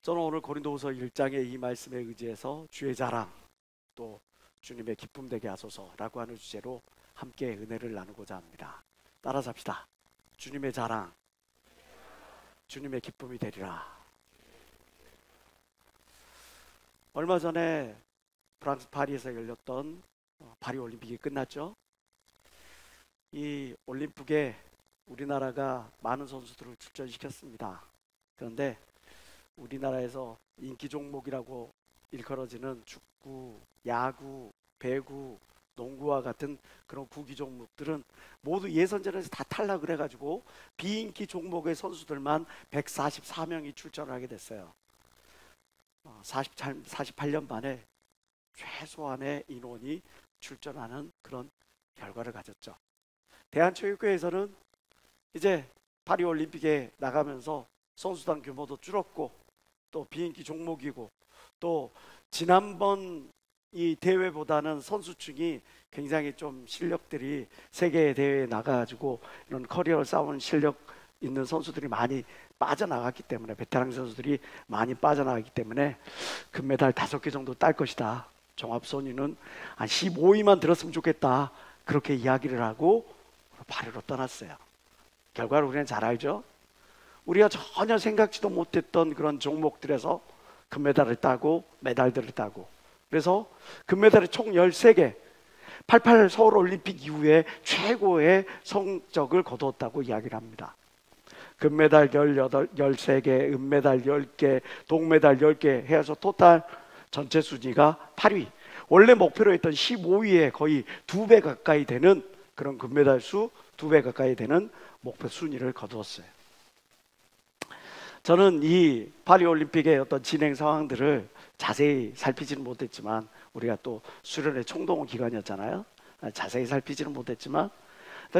저는 오늘 고린도후서 1장의 이 말씀에 의지해서 주의 자랑 또 주님의 기쁨 되게 하소서라고 하는 주제로 함께 은혜를 나누고자 합니다. 따라서 합시다. 주님의 자랑, 주님의 기쁨이 되리라. 얼마 전에 프랑스 파리에서 열렸던 파리 올림픽이 끝났죠. 이 올림픽에 우리나라가 많은 선수들을 출전시켰습니다. 그런데 우리나라에서 인기 종목이라고 일컬어지는 축구, 야구, 배구, 농구와 같은 그런 구기 종목들은 모두 예선전에서 다 탈락을 해가지고 비인기 종목의 선수들만 144명이 출전을 하게 됐어요. 48년 만에 최소한의 인원이 출전하는 그런 결과를 가졌죠. 대한체육회에서는 이제 파리올림픽에 나가면서 선수단 규모도 줄었고 또 비인기 종목이고 또 지난번 이 대회보다는 선수층이 굉장히 좀 실력들이 세계 대회에 나가가지고 이런 커리어를 쌓은 실력 있는 선수들이 많이 빠져나갔기 때문에 베테랑 선수들이 많이 빠져나가기 때문에 금메달 5개 정도 딸 것이다. 종합순위는 한 15위만 들었으면 좋겠다. 그렇게 이야기를 하고 파리로 떠났어요. 결과를 우리는 잘 알죠. 우리가 전혀 생각지도 못했던 그런 종목들에서 금메달을 따고 메달들을 따고 그래서 금메달이 총 13개 88 서울올림픽 이후에 최고의 성적을 거두었다고 이야기를 합니다. 금메달 13개, 은메달 10개, 동메달 10개 해서 토탈 전체 순위가 8위. 원래 목표로 했던 15위에 거의 2배 가까이 되는 그런 금메달 수 2배 가까이 되는 목표 순위를 거두었어요. 저는 이 파리올림픽의 어떤 진행 상황들을 자세히 살피지는 못했지만 우리가 또 수련회 총동원 기간이었잖아요. 자세히 살피지는 못했지만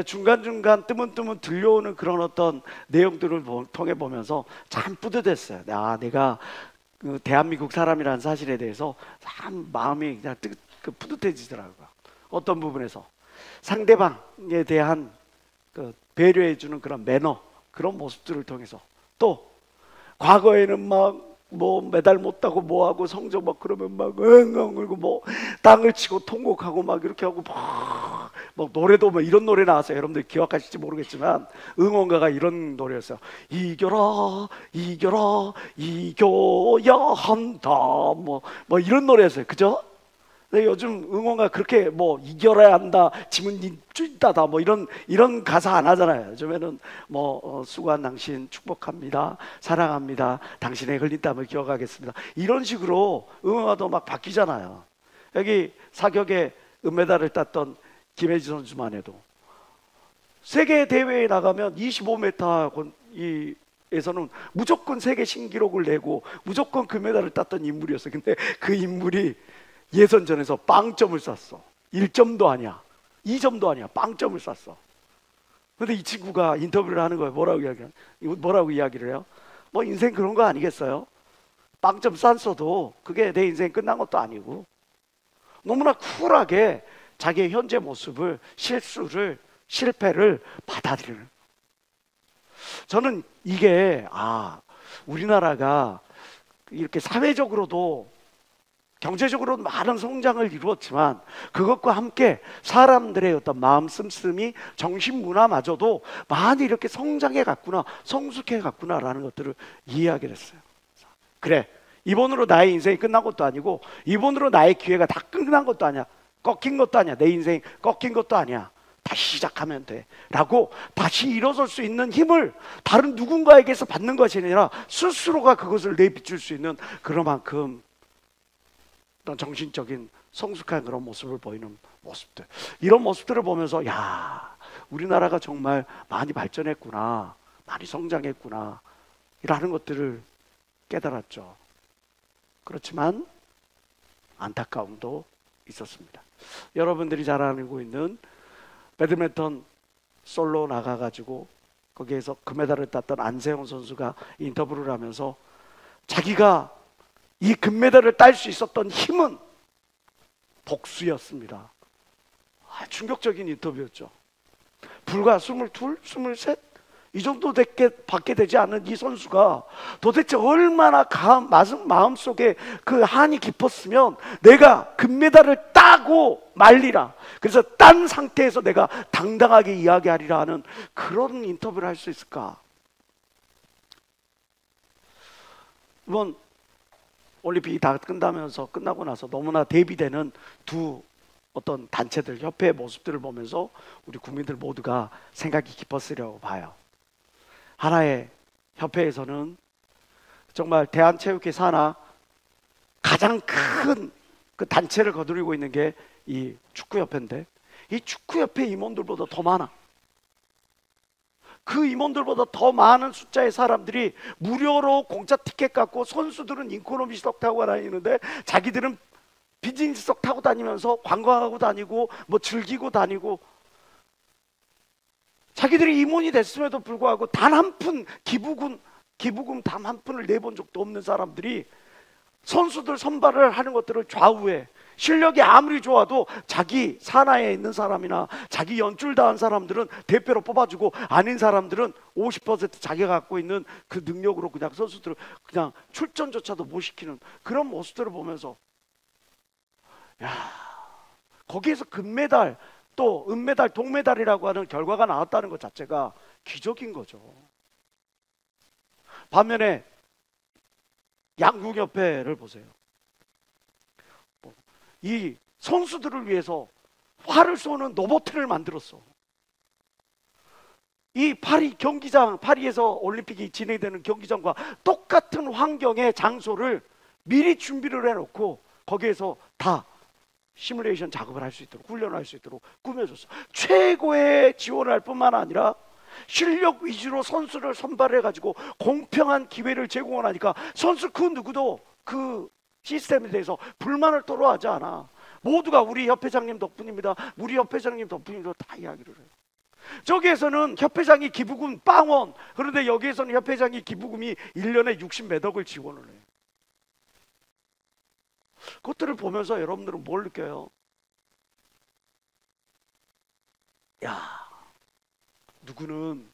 중간중간 뜨문뜨문 들려오는 그런 어떤 내용들을 통해 보면서 참 뿌듯했어요. 내가 그 대한민국 사람이라는 사실에 대해서 참 마음이 그냥 뿌듯해지더라고요. 어떤 부분에서 상대방에 대한 그 배려해주는 그런 매너, 그런 모습들을 통해서 또 과거에는 막 뭐 메달 못 따고 뭐 하고 성적 막 그러면 막 엉엉 울고 뭐 땅을 치고 통곡하고 막 이렇게 하고 막 노래도 뭐 이런 노래 나왔어요. 여러분들 기억하실지 모르겠지만 응원가가 이런 노래였어요. 이겨라 이겨라 이겨야 한다 뭐 이런 노래였어요. 그죠? 근데 요즘 응원가 그렇게 뭐 이겨야 한다, 지문 찐다다 뭐 이런 가사 안 하잖아요. 요즘에는 수고한 당신 축복합니다, 사랑합니다, 당신의 흘린 땀을 기억하겠습니다. 이런 식으로 응원가도 막 바뀌잖아요. 여기 사격에 은메달을 땄던 김혜지 선수만 해도 세계 대회에 나가면 25m 에서는 무조건 세계 신기록을 내고 무조건 금메달을 땄던 인물이었어요. 근데 그 인물이 예선전에서 빵점을 쐈어. 1점도 아니야, 2점도 아니야, 빵점을 쐈어. 근데 이 친구가 인터뷰를 하는 거예요. 뭐라고 이야기를 해요? 뭐 인생 그런 거 아니겠어요? 빵점 쐈어도 그게 내 인생 끝난 것도 아니고 너무나 쿨하게 자기의 현재 모습을, 실수를, 실패를 받아들이는. 저는 이게 우리나라가 이렇게 사회적으로도 경제적으로 많은 성장을 이루었지만 그것과 함께 사람들의 어떤 마음 씀씀이, 정신 문화마저도 많이 이렇게 성장해 갔구나, 성숙해 갔구나라는 것들을 이해하게 됐어요. 그래, 이번으로 나의 인생이 끝난 것도 아니고 이번으로 나의 기회가 다 끝난 것도 아니야, 꺾인 것도 아니야, 내 인생 꺾인 것도 아니야, 다시 시작하면 돼 라고 다시 일어설 수 있는 힘을 다른 누군가에게서 받는 것이 아니라 스스로가 그것을 내비출 수 있는 그만큼 어떤 정신적인 성숙한 그런 모습을 보이는 모습들, 이런 모습들을 보면서 우리나라가 정말 많이 발전했구나, 많이 성장했구나 라는 것들을 깨달았죠. 그렇지만 안타까움도 있었습니다. 여러분들이 잘 알고 있는 배드민턴 솔로 나가가지고 거기에서 금메달을 땄던 안세영 선수가 인터뷰를 하면서 자기가 이 금메달을 딸 수 있었던 힘은 복수였습니다. 충격적인 인터뷰였죠. 불과 22, 23 이 정도 받게 되지 않는 이 선수가 도대체 얼마나 마음속에 그 한이 깊었으면 내가 금메달을 따고 말리라, 그래서 딴 상태에서 내가 당당하게 이야기하리라 하는 그런 인터뷰를 할 수 있을까? 이번 올림픽이 다 끝나고 나서 너무나 대비되는 두 어떤 단체들, 협회의 모습들을 보면서 우리 국민들 모두가 생각이 깊었으려고 봐요. 하나의 협회에서는 정말 대한체육회 산하 가장 큰 그 단체를 거두리고 있는 게 이 축구협회인데, 이 축구협회 임원들보다 더 많아. 그 임원들보다 더 많은 숫자의 사람들이 무료로 공짜 티켓 갖고, 선수들은 이코노미석 타고 다니는데 자기들은 비즈니스석 타고 다니면서 관광하고 다니고 뭐 즐기고 다니고, 자기들이 임원이 됐음에도 불구하고 단 한 푼 기부금 단 한 푼을 내본 적도 없는 사람들이 선수들 선발을 하는 것들을 좌우해. 실력이 아무리 좋아도 자기 산하에 있는 사람이나 자기 연줄 다한 사람들은 대표로 뽑아주고, 아닌 사람들은 50% 자기가 갖고 있는 그 능력으로 그냥 선수들을 그냥 출전조차도 못 시키는 그런 모습들을 보면서, 야, 거기에서 금메달 또 은메달 동메달이라고 하는 결과가 나왔다는 것 자체가 기적인 거죠. 반면에 양궁협회를 보세요. 이 선수들을 위해서 활을 쏘는 로봇을 만들었어. 이 파리 경기장, 파리에서 올림픽이 진행되는 경기장과 똑같은 환경의 장소를 미리 준비를 해놓고 거기에서 다 시뮬레이션 작업을 할 수 있도록, 훈련을 할 수 있도록 꾸며줬어. 최고의 지원을 할 뿐만 아니라 실력 위주로 선수를 선발해가지고 공평한 기회를 제공하니까 선수 그 누구도 그 시스템에 대해서 불만을 토로하지 않아. 모두가 우리 협회장님 덕분입니다, 우리 협회장님 덕분입니다, 다 이야기를 해요. 저기에서는 협회장이 기부금 빵원, 그런데 여기에서는 협회장이 기부금이 1년에 60몇 억을 지원을 해요. 그것들을 보면서 여러분들은 뭘 느껴요? 야, 누구는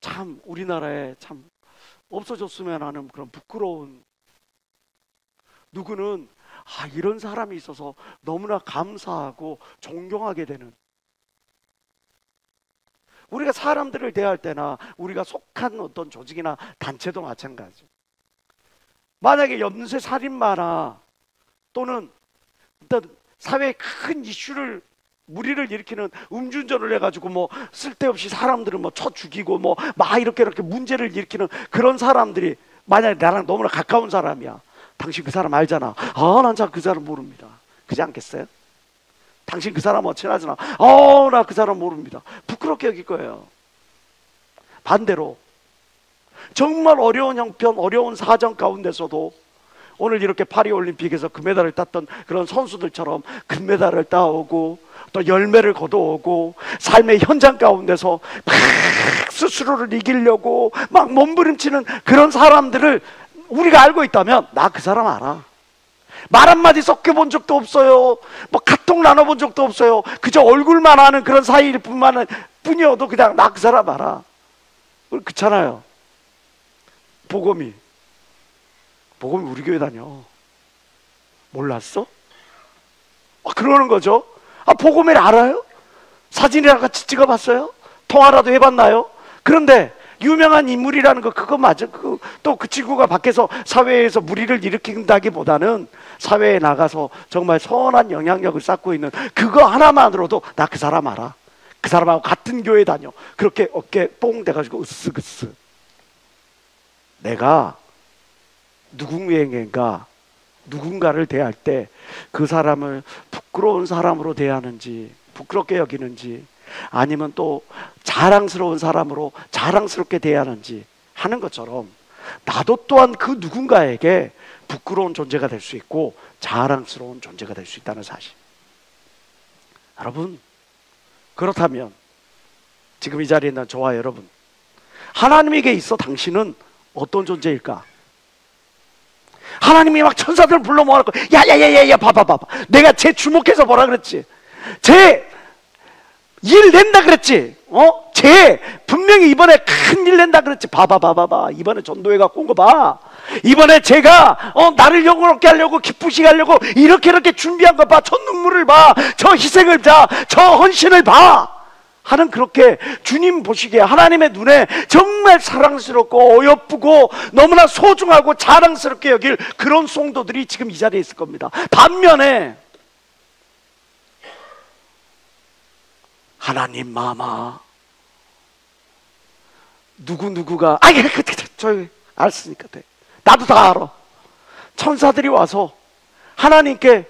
참 우리나라에 참 없어졌으면 하는 그런 부끄러운, 누구는 이런 사람이 있어서 너무나 감사하고 존경하게 되는. 우리가 사람들을 대할 때나 우리가 속한 어떤 조직이나 단체도 마찬가지. 만약에 연쇄 살인마나 또는 어떤 사회의 큰 이슈를, 무리를 일으키는 음주운전을 해가지고 뭐 쓸데없이 사람들을 뭐 쳐 죽이고 뭐 막 이렇게 문제를 일으키는 그런 사람들이 만약에 나랑 너무나 가까운 사람이야. 당신 그 사람 알잖아. 난 잘 그 사람 모릅니다. 그지 않겠어요? 당신 그 사람하고 친하잖아. 나 그 사람 모릅니다. 부끄럽게 여길 거예요. 반대로 정말 어려운 형편, 어려운 사정 가운데서도 오늘 이렇게 파리올림픽에서 금메달을 땄던 그런 선수들처럼 금메달을 따오고 또 열매를 거둬오고 삶의 현장 가운데서 막 스스로를 이기려고 막 몸부림치는 그런 사람들을 우리가 알고 있다면, 나 그 사람 알아. 말 한마디 섞여본 적도 없어요. 뭐 카톡 나눠본 적도 없어요. 그저 얼굴만 아는 그런 사이일 뿐이어도 그냥 나 그 사람 알아. 그렇잖아요. 보검이 우리 교회 다녀. 몰랐어? 그러는 거죠. 보검이를 알아요? 사진이랑 같이 찍어봤어요? 통화라도 해봤나요? 그런데 유명한 인물이라는 거 그거 맞아. 또 그 친구가 밖에서 사회에서 무리를 일으킨다기보다는 사회에 나가서 정말 선한 영향력을 쌓고 있는 그거 하나만으로도 나 그 사람 알아. 그 사람하고 같은 교회 다녀. 그렇게 어깨 뽕 대가지고 으쓱으쓱. 내가 누군가를 대할 때 그 사람을 부끄러운 사람으로 대하는지, 부끄럽게 여기는지, 아니면 또 자랑스러운 사람으로 자랑스럽게 대하는지 하는 것처럼, 나도 또한 그 누군가에게 부끄러운 존재가 될 수 있고 자랑스러운 존재가 될 수 있다는 사실. 여러분, 그렇다면 지금 이 자리에 있는 저와 여러분, 하나님에게 있어 당신은 어떤 존재일까? 하나님이 막 천사들 불러 모아놓고 야야야야야 봐봐 내가 쟤 주목해서 뭐라 그랬지? 쟤 일 낸다 그랬지? 쟤 분명히 이번에 큰일 낸다 그랬지. 봐봐 이번에 전도회 갖고 온 거 봐. 이번에 제가 나를 영원롭게 하려고 기쁘시게 하려고 이렇게 준비한 거 봐. 저 눈물을 봐. 저 희생을 봐. 저 헌신을 봐. 하는, 그렇게 주님 보시기에 하나님의 눈에 정말 사랑스럽고 어여쁘고 너무나 소중하고 자랑스럽게 여길 그런 성도들이 지금 이 자리에 있을 겁니다. 반면에 하나님 마마 누구누구가 저기 알았으니까 돼. 나도 다 알아. 천사들이 와서 하나님께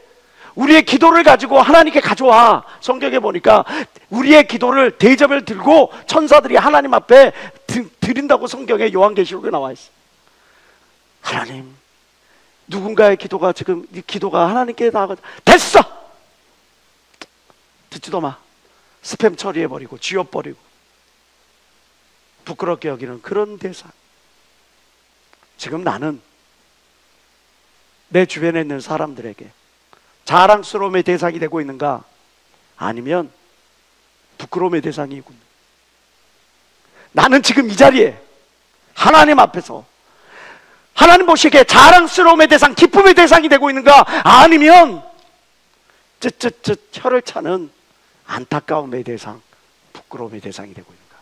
우리의 기도를 가지고 하나님께 가져와. 성경에 보니까 우리의 기도를 대접을 들고 천사들이 하나님 앞에 드린다고 성경에 요한계시록에 나와 있어. 하나님, 누군가의 기도가 지금 이 기도가 하나님께 나가 됐어. 듣지도 마. 스팸 처리해버리고 지워버리고 부끄럽게 여기는 그런 대상. 지금 나는 내 주변에 있는 사람들에게 자랑스러움의 대상이 되고 있는가, 아니면 부끄러움의 대상이고, 나는 지금 이 자리에 하나님 앞에서 하나님 보시기에 자랑스러움의 대상, 기쁨의 대상이 되고 있는가, 아니면 혀를 차는 안타까움의 대상, 부끄러움의 대상이 되고 있는가.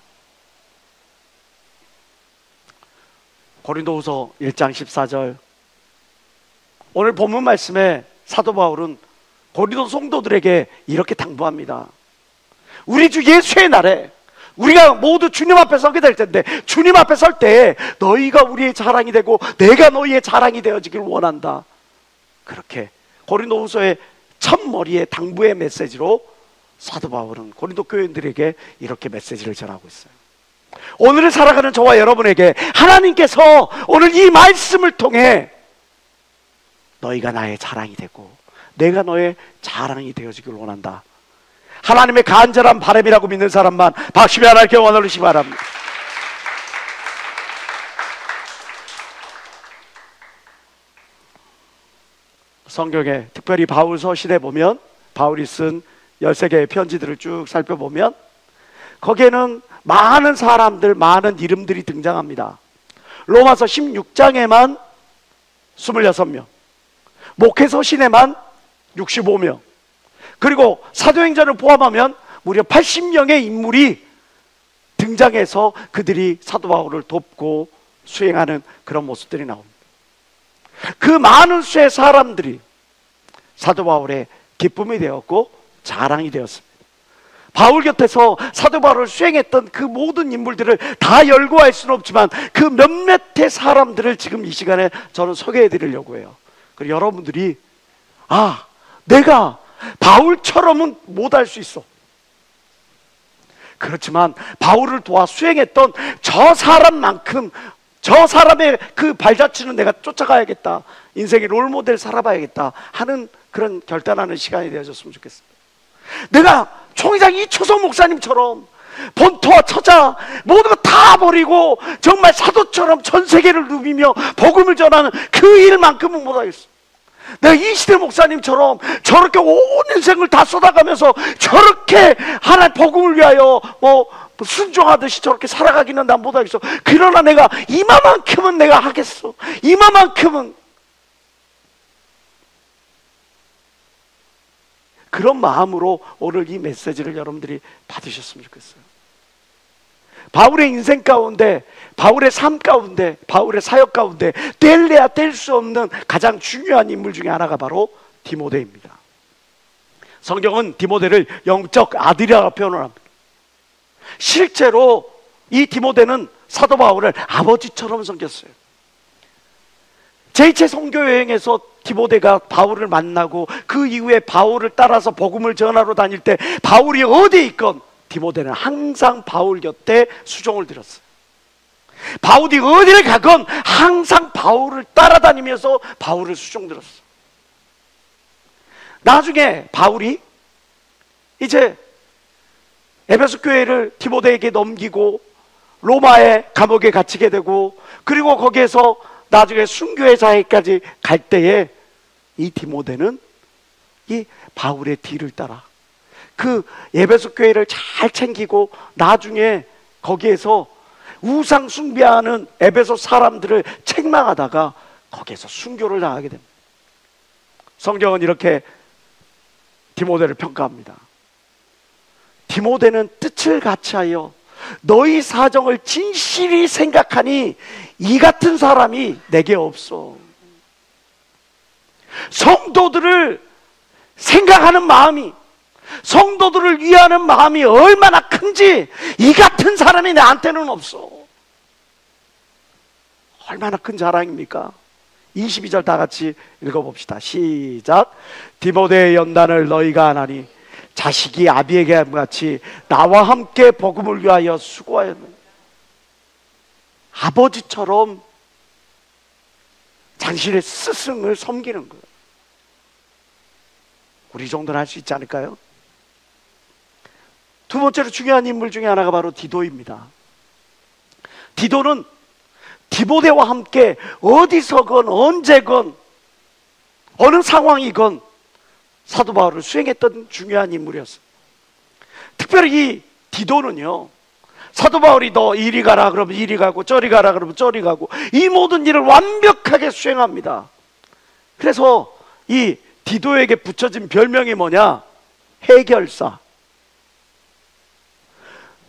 고린도후서 1장 14절, 오늘 본문 말씀에 사도 바울은 고린도 성도들에게 이렇게 당부합니다. 우리 주 예수의 날에 우리가 모두 주님 앞에 서게 될 텐데, 주님 앞에 설 때 너희가 우리의 자랑이 되고 내가 너희의 자랑이 되어지길 원한다. 그렇게 고린도후서의 첫머리의 당부의 메시지로 사도 바울은 고린도 교인들에게 이렇게 메시지를 전하고 있어요. 오늘을 살아가는 저와 여러분에게 하나님께서 오늘 이 말씀을 통해 너희가 나의 자랑이 되고 내가 너의 자랑이 되어지길 원한다. 하나님의 간절한 바람이라고 믿는 사람만 박수며 하나님께 원하시기 바랍니다. 성경에 특별히 바울 서신에 보면, 바울이 쓴 13개의 편지들을 쭉 살펴보면 거기에는 많은 사람들, 많은 이름들이 등장합니다. 로마서 16장에만 26명, 목회서신에만 65명, 그리고 사도행전을 포함하면 무려 80명의 인물이 등장해서 그들이 사도 바울을 돕고 수행하는 그런 모습들이 나옵니다. 그 많은 수의 사람들이 사도 바울의 기쁨이 되었고 자랑이 되었습니다. 바울 곁에서 사도 바울을 수행했던 그 모든 인물들을 다 열거할 수는 없지만 그 몇몇의 사람들을 지금 이 시간에 저는 소개해 드리려고 해요. 그리고 여러분들이 내가 바울처럼은 못할 수 있어. 그렇지만 바울을 도와 수행했던 저 사람만큼, 저 사람의 그 발자취는 내가 쫓아가야겠다, 인생의 롤모델 살아봐야겠다 하는 그런 결단하는 시간이 되어졌으면 좋겠습니다. 내가 총회장 이초성 목사님처럼 본토와 처자 모든 거 다 버리고 정말 사도처럼 전 세계를 누비며 복음을 전하는 그 일만큼은 못하겠어. 내가 이시대 목사님처럼 저렇게 온 인생을 다 쏟아가면서 저렇게 하나님 복음을 위하여 순종하듯이 저렇게 살아가기는 난 못하겠어. 그러나 내가 이마만큼은 내가 하겠어. 이마만큼은. 그런 마음으로 오늘 이 메시지를 여러분들이 받으셨으면 좋겠어요. 바울의 인생 가운데, 바울의 삶 가운데, 바울의 사역 가운데 뗄래야 뗄 수 없는 가장 중요한 인물 중에 하나가 바로 디모데입니다. 성경은 디모데를 영적 아들이라고 표현을 합니다. 실제로 이 디모데는 사도 바울을 아버지처럼 섬겼어요. 제2차 선교여행에서 디모데가 바울을 만나고 그 이후에 바울을 따라서 복음을 전하러 다닐 때 바울이 어디에 있건 디모데는 항상 바울 곁에 수종을 들었어요. 바울이 어디를 가건 항상 바울을 따라다니면서 바울을 수종 들었어요. 나중에 바울이 이제 에베소 교회를 디모데에게 넘기고 로마의 감옥에 갇히게 되고, 그리고 거기에서 나중에 순교의 자리까지 갈 때에 이 디모데는 이 바울의 뒤를 따라 그 에베소 교회를 잘 챙기고 나중에 거기에서 우상 숭배하는 에베소 사람들을 책망하다가 거기에서 순교를 당하게 됩니다. 성경은 이렇게 디모데를 평가합니다. 디모데는 뜻을 같이하여 너희 사정을 진실히 생각하니 이 같은 사람이 내게 없어. 성도들을 생각하는 마음이, 성도들을 위하는 마음이 얼마나 큰지 이 같은 사람이 나한테는 없어. 얼마나 큰 자랑입니까? 22절 다 같이 읽어봅시다. 시작. 디모데의 연단을 너희가 하나니 자식이 아비에게 함 같이 나와 함께 복음을 위하여 수고하였느니. 아버지처럼 당신의 스승을 섬기는 거예요. 우리 정도는 할 수 있지 않을까요? 두 번째로 중요한 인물 중에 하나가 바로 디도입니다. 디도는 디모데와 함께 어디서건 언제건 어느 상황이건 사도 바울을 수행했던 중요한 인물이었어요. 특별히 이 디도는요, 사도 바울이 너 이리 가라 그러면 이리 가고 저리 가라 그러면 저리 가고 이 모든 일을 완벽하게 수행합니다. 그래서 이 디도에게 붙여진 별명이 뭐냐? 해결사.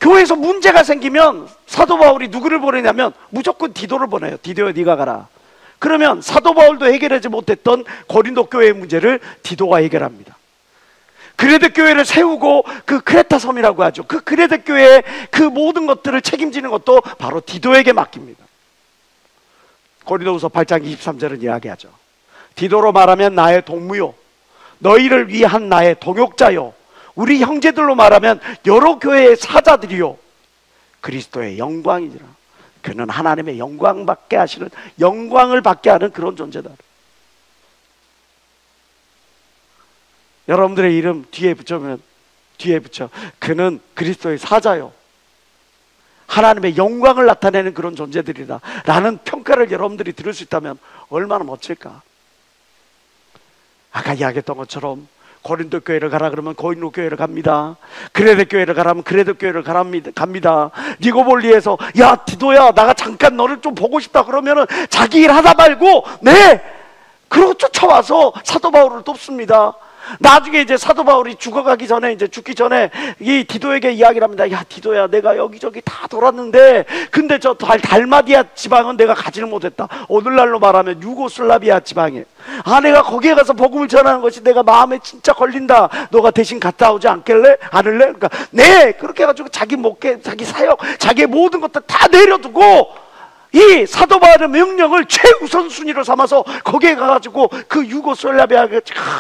교회에서 문제가 생기면 사도 바울이 누구를 보내냐면 무조건 디도를 보내요. 디도야 네가 가라. 그러면 사도 바울도 해결하지 못했던 고린도 교회의 문제를 디도가 해결합니다. 그레데 교회를 세우고 그 크레타 섬이라고 하죠. 그 그레데 교회의 그 모든 것들을 책임지는 것도 바로 디도에게 맡깁니다. 고린도후서 8장 23절은 이야기하죠. 디도로 말하면 나의 동무요 너희를 위한 나의 동역자요 우리 형제들로 말하면 여러 교회의 사자들이요 그리스도의 영광이니라. 그는 하나님의 영광을 받게 하는 그런 존재다. 여러분들의 이름 뒤에 붙여 그는 그리스도의 사자요 하나님의 영광을 나타내는 그런 존재들이다 라는 평가를 여러분들이 들을 수 있다면 얼마나 멋질까. 아까 이야기했던 것처럼 고린도 교회를 가라 그러면 고린도 교회를 갑니다. 그레데 교회를 가라면 그레데 교회를 갑니다. 니고볼리에서 야 디도야 나가 잠깐 너를 좀 보고 싶다 그러면은 자기 일 하다 말고 네 그러고 쫓아와서 사도 바울을 돕습니다. 나중에 이제 사도 바울이 죽기 전에 이 디도에게 이야기를 합니다. 야 디도야 내가 여기저기 다 돌았는데 근데 저 달마디아 지방은 내가 가지를 못했다. 오늘날로 말하면 유고슬라비아 지방에 내가 거기에 가서 복음을 전하는 것이 내가 마음에 진짜 걸린다. 너가 대신 갔다 오지 않을래? 그러니까 네 그렇게 해가지고 자기 목회 자기 사역 자기의 모든 것들 다 내려두고 이 사도 바울의 명령을 최우선순위로 삼아서 거기에 가가지고 그 유고슬라비아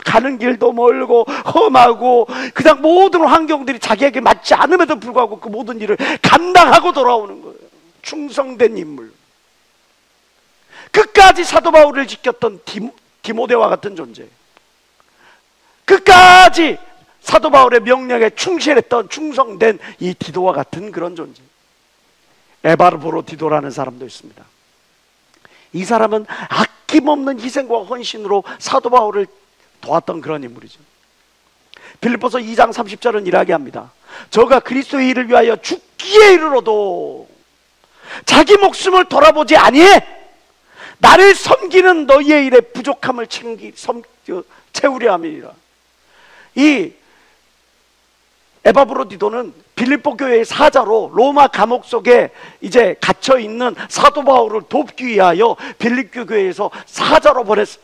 가는 길도 멀고 험하고 그냥 모든 환경들이 자기에게 맞지 않음에도 불구하고 그 모든 일을 감당하고 돌아오는 거예요. 충성된 인물. 끝까지 사도 바울을 지켰던 디모데와 같은 존재. 끝까지 사도 바울의 명령에 충실했던 충성된 이 디도와 같은 그런 존재. 에바르보로 디도라는 사람도 있습니다. 이 사람은 아낌없는 희생과 헌신으로 사도 바울을 도왔던 그런 인물이죠. 빌립보서 2장 30절은 이야기합니다. 저가 그리스도의 일을 위하여 죽기에 이르러도 자기 목숨을 돌아보지 아니해 나를 섬기는 너희의 일에 부족함을 채우려 함이니라. 이 에바브로디도는 빌립보 교회의 사자로 로마 감옥 속에 이제 갇혀 있는 사도 바울을 돕기 위하여 빌립보 교회에서 사자로 보냈어요.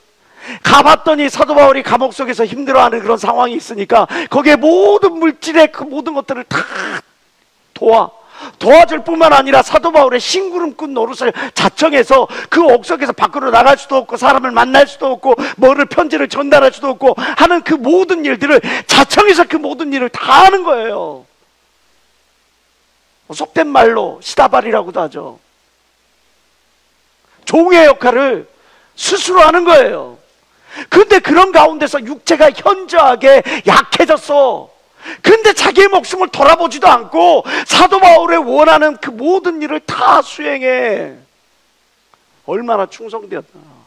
가봤더니 사도 바울이 감옥 속에서 힘들어하는 그런 상황이 있으니까 거기에 모든 물질의 그 모든 것들을 다 도와줄 뿐만 아니라 사도 바울의 심부름꾼 노릇을 자청해서 그 옥석에서 밖으로 나갈 수도 없고 사람을 만날 수도 없고 뭐를 편지를 전달할 수도 없고 하는 그 모든 일들을 자청해서 그 모든 일을 다 하는 거예요. 속된 말로 시다발이라고도 하죠. 종의 역할을 스스로 하는 거예요. 근데 그런 가운데서 육체가 현저하게 약해졌어. 근데 자기의 목숨을 돌아보지도 않고 사도 바울의 원하는 그 모든 일을 다 수행해. 얼마나 충성되었나.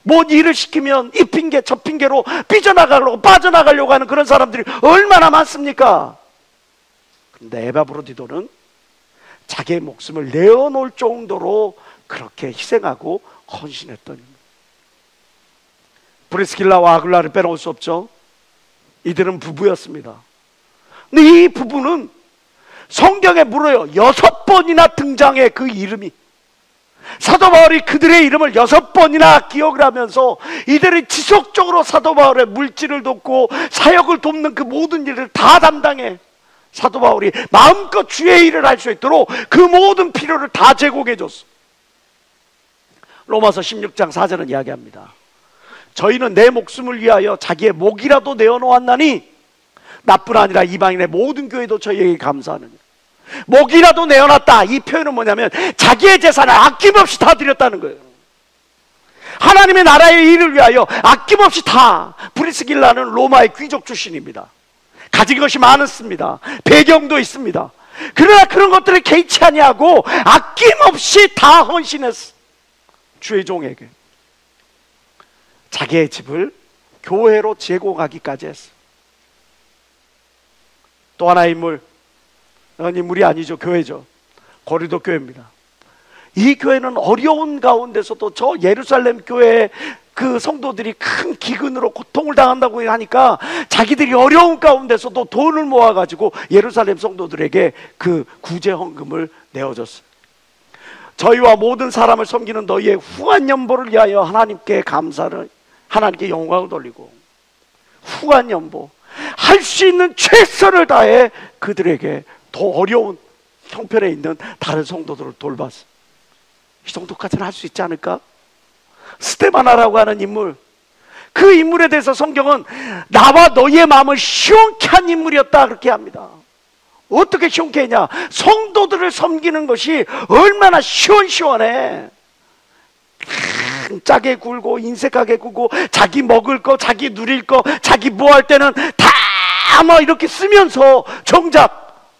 뭔 일을 시키면 이 핑계 저 핑계로 삐져나가려고 빠져나가려고 하는 그런 사람들이 얼마나 많습니까? 근데 에바 브로디도는 자기의 목숨을 내어놓을 정도로 그렇게 희생하고 헌신했던, 브리스길라와 아굴라를 빼놓을 수 없죠. 이들은 부부였습니다. 근데 이 부부는 성경에 무려 6번이나 등장해. 그 이름이, 사도 바울이 그들의 이름을 6번이나 기억을 하면서 이들이 지속적으로 사도 바울의 물질을 돕고 사역을 돕는 그 모든 일을 다 담당해. 사도 바울이 마음껏 주의 일을 할 수 있도록 그 모든 필요를 다 제공해 줬어. 로마서 16장 4절은 이야기합니다. 저희는 내 목숨을 위하여 자기의 목이라도 내어놓았나니 나뿐 아니라 이방인의 모든 교회도 저희에게 감사하느냐. 목이라도 내어놨다, 이 표현은 뭐냐면 자기의 재산을 아낌없이 다 드렸다는 거예요. 하나님의 나라의 일을 위하여 아낌없이 다. 브리스길라는 로마의 귀족 출신입니다. 가진 것이 많았습니다. 배경도 있습니다. 그러나 그런 것들을 개의치 아니하고 아낌없이 다 헌신했어. 주의 종에게 자기의 집을 교회로 제공하기까지 했어. 또 하나의 인물이 아니죠. 교회죠. 고린도 교회입니다. 이 교회는 어려운 가운데서도 저 예루살렘 교회의 그 성도들이 큰 기근으로 고통을 당한다고 하니까 자기들이 어려운 가운데서도 돈을 모아가지고 예루살렘 성도들에게 그 구제 헌금을 내어줬어요. 저희와 모든 사람을 섬기는 너희의 후한 연보를 위하여 하나님께 감사를, 하나님께 영광을 돌리고, 후한 연보, 할 수 있는 최선을 다해 그들에게 더 어려운 형편에 있는 다른 성도들을 돌봤어. 이 정도까지는 할 수 있지 않을까? 스데바나라고 하는 인물, 그 인물에 대해서 성경은 나와 너희의 마음을 시원케 한 인물이었다, 그렇게 합니다. 어떻게 시원케 했냐? 성도들을 섬기는 것이 얼마나 시원시원해. 짜게 굴고 인색하게 굴고 자기 먹을 거, 자기 누릴 거, 자기 뭐 할 때는 다 뭐 이렇게 쓰면서 정작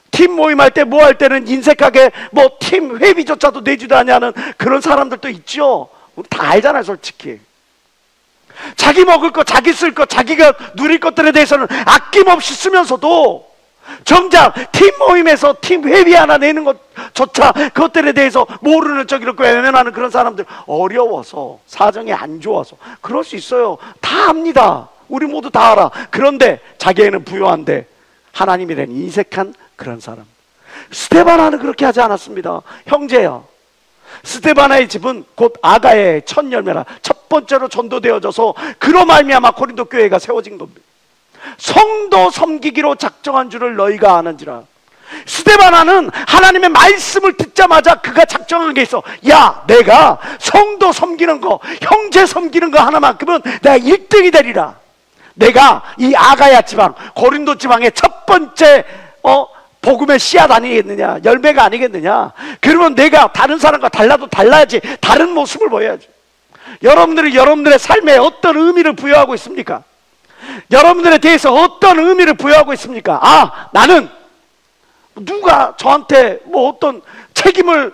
팀 모임할 때 뭐 할 때는 인색하게 뭐 팀 회비조차도 내지도 않냐는 그런 사람들도 있죠. 다 알잖아요, 솔직히. 자기 먹을 거, 자기 쓸 거, 자기가 누릴 것들에 대해서는 아낌없이 쓰면서도 정작 팀 모임에서 팀 회비 하나 내는 것조차 그것들에 대해서 모르는 척 이렇게 외면하는 그런 사람들, 어려워서, 사정이 안 좋아서 그럴 수 있어요. 다 압니다. 우리 모두 다 알아. 그런데 자기에는 부유한데 하나님에 대한 인색한 그런 사람. 스데바나는 그렇게 하지 않았습니다. 형제야, 스데바나의 집은 곧 아가의 첫 열매라, 첫 번째로 전도되어져서 그로 말미암아 고린도 교회가 세워진 겁니다. 성도 섬기기로 작정한 줄을 너희가 아는지라. 스데바나는 하나님의 말씀을 듣자마자 그가 작정한 게 있어. 야, 내가 성도 섬기는 거, 형제 섬기는 거 하나만큼은 내가 1등이 되리라. 내가 이 아가야 지방, 고린도 지방의 첫 번째 복음의 씨앗 아니겠느냐, 열매가 아니겠느냐. 그러면 내가 다른 사람과 달라도 달라야지, 다른 모습을 보여야지. 여러분들이 여러분들의 삶에 어떤 의미를 부여하고 있습니까? 여러분들에 대해서 어떤 의미를 부여하고 있습니까? 아, 나는 누가 저한테 뭐 어떤 책임을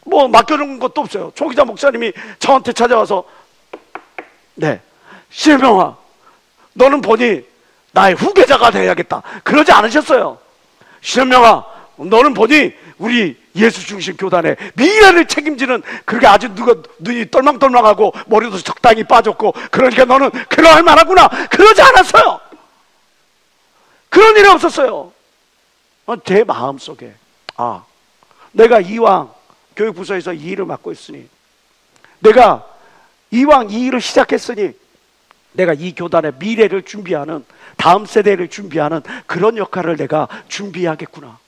뭐 맡겨놓은 것도 없어요. 조기자 목사님이 저한테 찾아와서, 네, 신명아, 너는 보니 나의 후계자가 돼야겠다, 그러지 않으셨어요. 신명아, 너는 보니 우리 예수 중심 교단의 미래를 책임지는, 그렇게 아주 눈이 똘망똘망하고 머리도 적당히 빠졌고, 그러니까 너는 그러할 만하구나, 그러지 않았어요. 그런 일이 없었어요. 제 마음속에, 아, 내가 이왕 교육부서에서 이 일을 맡고 있으니, 내가 이왕 이 일을 시작했으니 내가 이 교단의 미래를 준비하는, 다음 세대를 준비하는 그런 역할을 내가 준비하겠구나.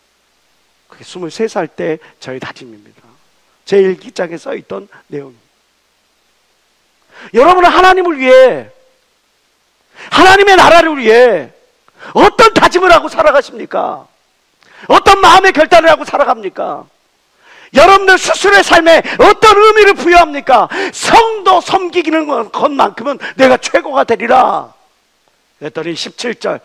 그게 23살 때 저의 다짐입니다. 제 일기장에 써있던 내용입니다. 여러분은 하나님을 위해, 하나님의 나라를 위해 어떤 다짐을 하고 살아가십니까? 어떤 마음의 결단을 하고 살아갑니까? 여러분들 스스로의 삶에 어떤 의미를 부여합니까? 성도 섬기는 것만큼은 내가 최고가 되리라. 그랬더니 17절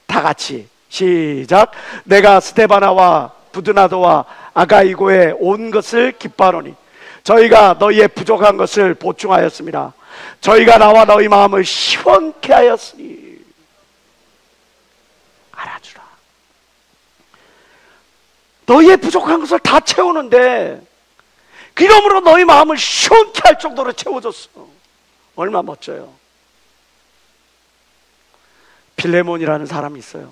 다 같이 시작. 내가 스데바나와 부드나도와 아가이고에 온 것을 기뻐하노니 저희가 너희의 부족한 것을 보충하였습니다. 저희가 나와 너희 마음을 시원케 하였으니 알아주라. 너희의 부족한 것을 다 채우는데 그러므로 너희 마음을 시원케 할 정도로 채워줬어. 얼마나 멋져요. 빌레몬이라는 사람이 있어요.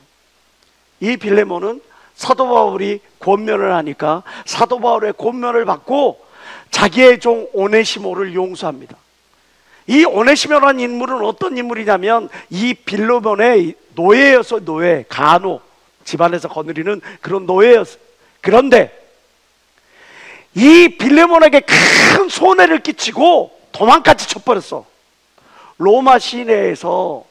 이 빌레몬은 사도 바울이 권면을 하니까 사도 바울의 권면을 받고 자기의 종 오네시모를 용서합니다. 이 오네시모라는 인물은 어떤 인물이냐면 이 빌레몬의 노예였어. 노예, 간호, 집안에서 거느리는 그런 노예였어. 그런데 이 빌레몬에게 큰 손해를 끼치고 도망까지 쳐버렸어. 로마 시내에서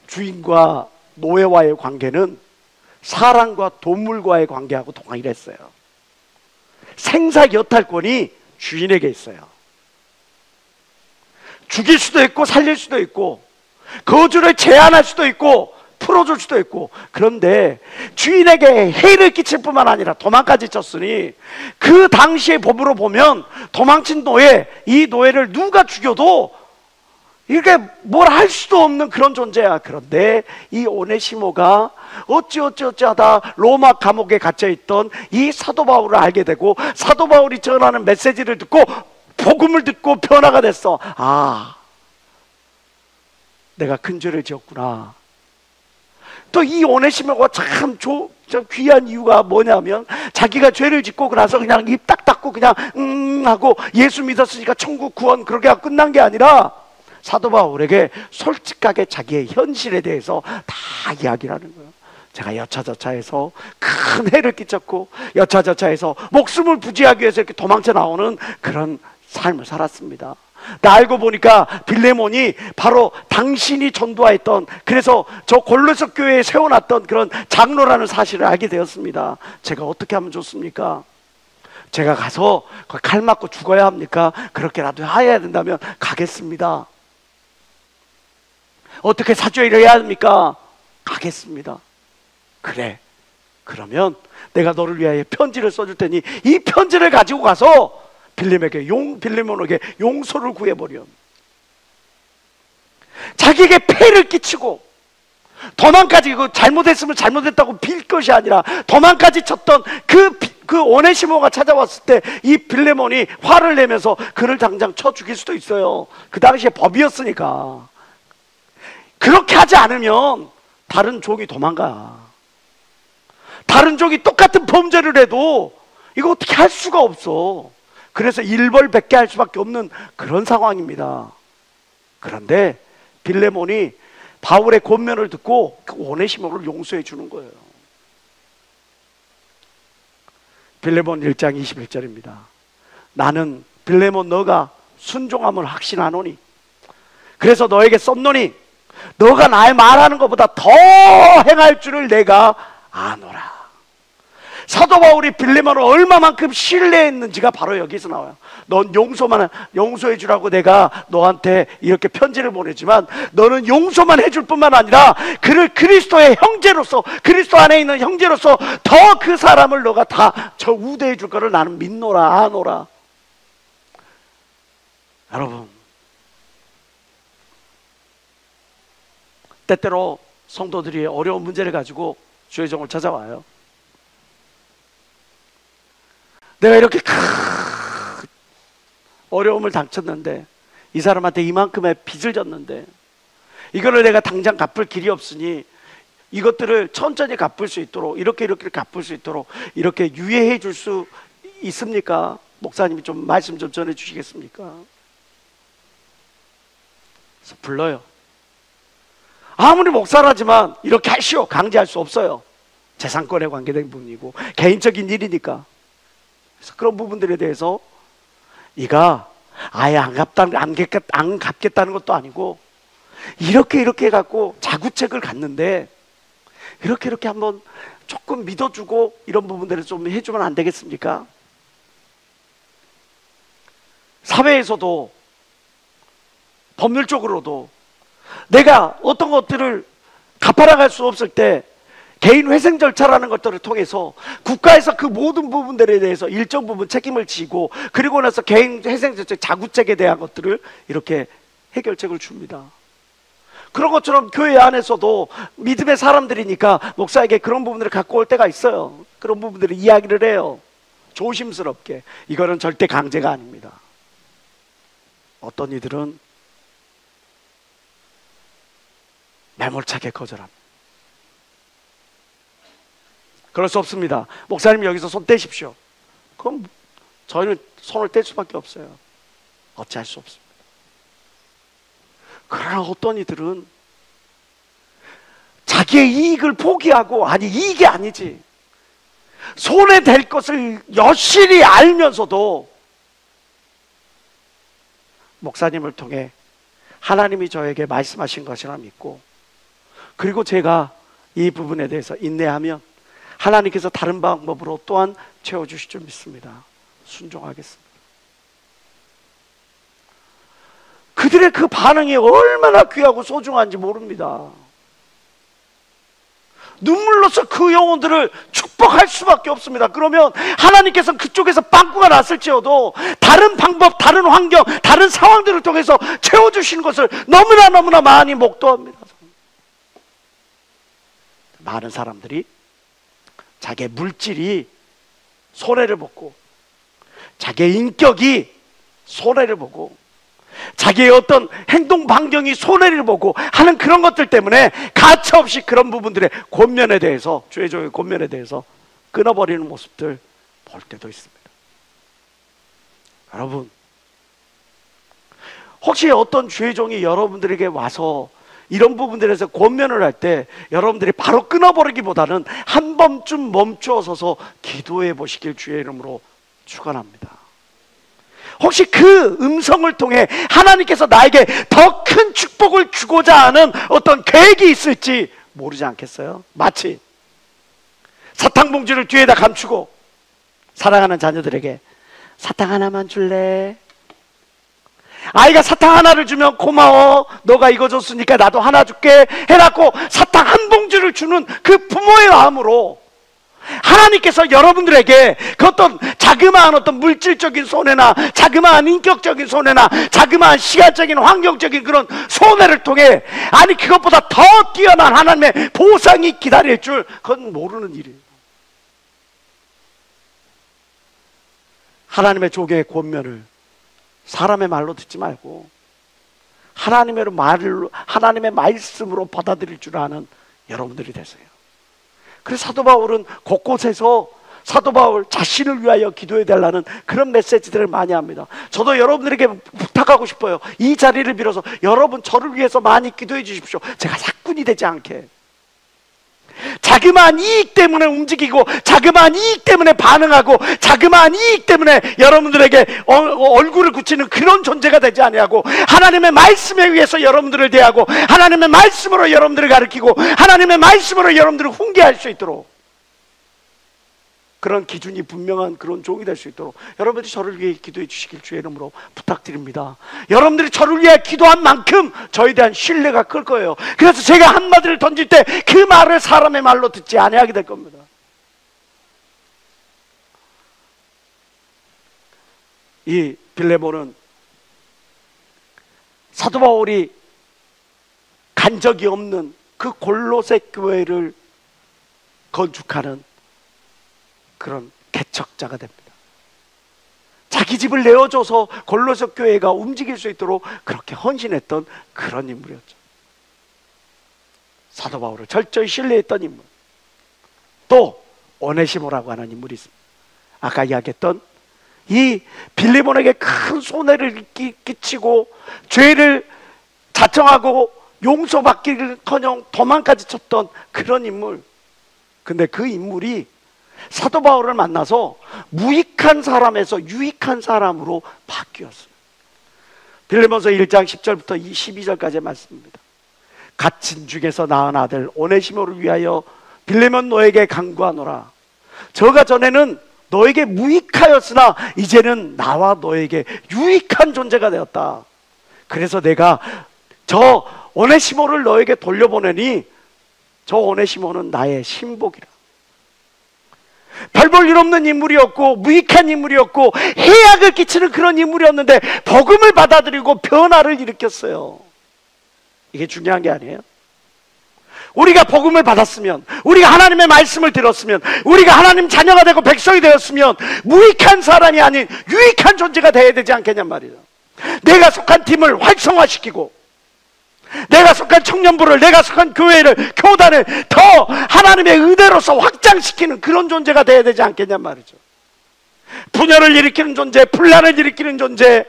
주인과 노예와의 관계는 사람과 동물과의 관계하고 동일했어요. 생사여탈권이 주인에게 있어요. 죽일 수도 있고 살릴 수도 있고 거주를 제한할 수도 있고 풀어줄 수도 있고. 그런데 주인에게 해를 끼칠 뿐만 아니라 도망까지 쳤으니 그 당시의 법으로 보면 도망친 노예, 이 노예를 누가 죽여도 이게 뭘 할 수도 없는 그런 존재야. 그런데 이 오네시모가 어찌하다 로마 감옥에 갇혀있던 이 사도 바울을 알게 되고 사도 바울이 전하는 메시지를 듣고 복음을 듣고 변화가 됐어. 아, 내가 큰 죄를 지었구나. 또 이 오네시모가 참 귀한 이유가 뭐냐면 자기가 죄를 짓고 나서 그냥 입 딱 닫고 그냥 하고 예수 믿었으니까 천국 구원 그렇게 하고 끝난 게 아니라 사도 바울에게 솔직하게 자기의 현실에 대해서 다 이야기를 하는 거예요. 제가 여차저차해서 큰 해를 끼쳤고 여차저차해서 목숨을 부지하기 위해서 이렇게 도망쳐 나오는 그런 삶을 살았습니다. 나 알고 보니까 빌레몬이 바로 당신이 전도하였던, 그래서 저 골로새 교회에 세워놨던 그런 장로라는 사실을 알게 되었습니다. 제가 어떻게 하면 좋습니까? 제가 가서 칼 맞고 죽어야 합니까? 그렇게라도 해야 된다면 가겠습니다. 어떻게 사죄를 해야 합니까? 가겠습니다. 그래, 그러면 내가 너를 위하여 편지를 써줄 테니 이 편지를 가지고 가서 빌레몬에게 용서를 구해버려. 자기에게 폐를 끼치고 도망까지, 잘못했으면 잘못했다고 빌 것이 아니라 도망까지 쳤던 그 오네시모가 찾아왔을 때 이 빌레몬이 화를 내면서 그를 당장 쳐 죽일 수도 있어요. 그 당시에 법이었으니까. 그렇게 하지 않으면 다른 종이 도망가. 다른 종이 똑같은 범죄를 해도 이거 어떻게 할 수가 없어. 그래서 일벌백계 할 수밖에 없는 그런 상황입니다. 그런데 빌레몬이 바울의 권면을 듣고 그 오네시모를 용서해 주는 거예요. 빌레몬 1장 21절입니다. 나는 빌레몬 너가 순종함을 확신하노니 그래서 너에게 썼노니 너가 나의 말하는 것보다 더 행할 줄을 내가 아노라. 사도 바울이 빌레몬을 얼마만큼 신뢰했는지가 바로 여기서 나와요. 넌 용서해 주라고 내가 너한테 이렇게 편지를 보내지만 너는 용서만 해줄 뿐만 아니라 그를 그리스도의 형제로서, 그리스도 안에 있는 형제로서 더 그 사람을 너가 다 저 우대해 줄 거를 나는 믿노라, 아노라. 여러분, 때때로 성도들이 어려운 문제를 가지고 주의 종을 찾아와요. 내가 이렇게 큰 어려움을 당쳤는데, 이 사람한테 이만큼의 빚을 졌는데 이거를 내가 당장 갚을 길이 없으니 이것들을 천천히 갚을 수 있도록 이렇게 갚을 수 있도록 이렇게 유예해 줄 수 있습니까? 목사님이 좀 말씀 좀 전해 주시겠습니까? 그래서 불러요. 아무리 목사라지만 이렇게 하시오 강제할 수 없어요. 재산권에 관계된 부분이고 개인적인 일이니까. 그래서 그런 부분들에 대해서 이가 아예 안 갚겠다는 것도 아니고 이렇게 해갖고 자구책을 갖는데 이렇게 한번 조금 믿어주고 이런 부분들을 좀 해주면 안 되겠습니까? 사회에서도 법률적으로도 내가 어떤 것들을 갚아나갈 수 없을 때 개인 회생 절차라는 것들을 통해서 국가에서 그 모든 부분들에 대해서 일정 부분 책임을 지고, 그리고 나서 개인 회생 절차 자구책에 대한 것들을 이렇게 해결책을 줍니다. 그런 것처럼 교회 안에서도 믿음의 사람들이니까 목사에게 그런 부분들을 갖고 올 때가 있어요. 그런 부분들을 이야기를 해요. 조심스럽게. 이거는 절대 강제가 아닙니다. 어떤 이들은 매몰차게 거절합니다. 그럴 수 없습니다. 목사님 여기서 손 떼십시오. 그럼 저희는 손을 뗄 수밖에 없어요. 어찌할 수 없습니다. 그러나 어떤 이들은 자기의 이익을 포기하고, 아니 이익이 아니지, 손해될 것을 여실히 알면서도 목사님을 통해 하나님이 저에게 말씀하신 것이라 믿고, 그리고 제가 이 부분에 대해서 인내하면 하나님께서 다른 방법으로 또한 채워주실 줄 믿습니다. 순종하겠습니다. 그들의 그 반응이 얼마나 귀하고 소중한지 모릅니다. 눈물로서 그 영혼들을 축복할 수밖에 없습니다. 그러면 하나님께서 그쪽에서 빵꾸가 났을지어도 다른 방법, 다른 환경, 다른 상황들을 통해서 채워주시는 것을 너무나 많이 목도합니다. 많은 사람들이 자기의 물질이 손해를 보고, 자기의 인격이 손해를 보고, 자기의 어떤 행동 반경이 손해를 보고 하는 그런 것들 때문에 가차없이 그런 부분들의 권면에 대해서, 주의 종의 권면에 대해서 끊어버리는 모습들 볼 때도 있습니다. 여러분, 혹시 어떤 주의 종이 여러분들에게 와서 이런 부분들에서 권면을 할 때 여러분들이 바로 끊어버리기보다는 한 번쯤 멈추어 서서 기도해 보시길 주의 이름으로 축원합니다. 혹시 그 음성을 통해 하나님께서 나에게 더 큰 축복을 주고자 하는 어떤 계획이 있을지 모르지 않겠어요? 마치 사탕 봉지를 뒤에다 감추고 사랑하는 자녀들에게 사탕 하나만 줄래? 아이가 사탕 하나를 주면 고마워, 너가 이거 줬으니까 나도 하나 줄게 해놓고 사탕 한 봉지를 주는 그 부모의 마음으로 하나님께서 여러분들에게 그 어떤 자그마한 어떤 물질적인 손해나 자그마한 인격적인 손해나 자그마한 시간적인 환경적인 그런 손해를 통해, 아니 그것보다 더 뛰어난 하나님의 보상이 기다릴 줄 그건 모르는 일이에요. 하나님의 조계의 권면을 사람의 말로 듣지 말고 하나님의 말씀으로 받아들일 줄 아는 여러분들이 되세요. 그래서 사도 바울은 곳곳에서 사도 바울 자신을 위하여 기도해 달라는 그런 메시지들을 많이 합니다. 저도 여러분들에게 부탁하고 싶어요. 이 자리를 빌어서 여러분 저를 위해서 많이 기도해 주십시오. 제가 사꾼이 되지 않게. 자그마한 이익 때문에 움직이고, 자그마한 이익 때문에 반응하고, 자그마한 이익 때문에 여러분들에게 얼굴을 굳히는 그런 존재가 되지 아니하고, 하나님의 말씀에 의해서 여러분들을 대하고, 하나님의 말씀으로 여러분들을 가르치고, 하나님의 말씀으로 여러분들을 훈계할 수 있도록, 그런 기준이 분명한 그런 종이 될 수 있도록 여러분들이 저를 위해 기도해 주시길 주의 이름으로 부탁드립니다. 여러분들이 저를 위해 기도한 만큼 저에 대한 신뢰가 클 거예요. 그래서 제가 한마디를 던질 때 그 말을 사람의 말로 듣지 아니하게 될 겁니다. 이 빌레몬은 사도 바울이 간 적이 없는 그 골로새 교회를 건축하는 그런 개척자가 됩니다. 자기 집을 내어줘서 골로새 교회가 움직일 수 있도록 그렇게 헌신했던 그런 인물이었죠. 사도 바울을 철저히 신뢰했던 인물. 또 오네시모라고 하는 인물이 있습니다. 아까 이야기했던 이 빌레몬에게 큰 손해를 끼치고 죄를 자청하고 용서받기를커녕 도망까지 쳤던 그런 인물. 근데 그 인물이 사도 바울을 만나서 무익한 사람에서 유익한 사람으로 바뀌었어요. 빌레몬서 1장 10절부터 12절까지의 말씀입니다. 갇힌 중에서 낳은 아들 오네시모를 위하여 빌레몬 너에게 간구하노라. 저가 전에는 너에게 무익하였으나 이제는 나와 너에게 유익한 존재가 되었다. 그래서 내가 저 오네시모를 너에게 돌려보내니 저 오네시모는 나의 신복이라. 별 볼 일 없는 인물이었고 무익한 인물이었고 해악을 끼치는 그런 인물이었는데 복음을 받아들이고 변화를 일으켰어요. 이게 중요한 게 아니에요? 우리가 복음을 받았으면, 우리가 하나님의 말씀을 들었으면, 우리가 하나님 자녀가 되고 백성이 되었으면 무익한 사람이 아닌 유익한 존재가 되어야 되지 않겠냔 말이에요. 내가 속한 팀을 활성화시키고, 내가 속한 청년부를, 내가 속한 교회를, 교단을 더 하나님의 의대로서 확장시키는 그런 존재가 되어야 되지 않겠냔 말이죠. 분열을 일으키는 존재, 분란을 일으키는 존재,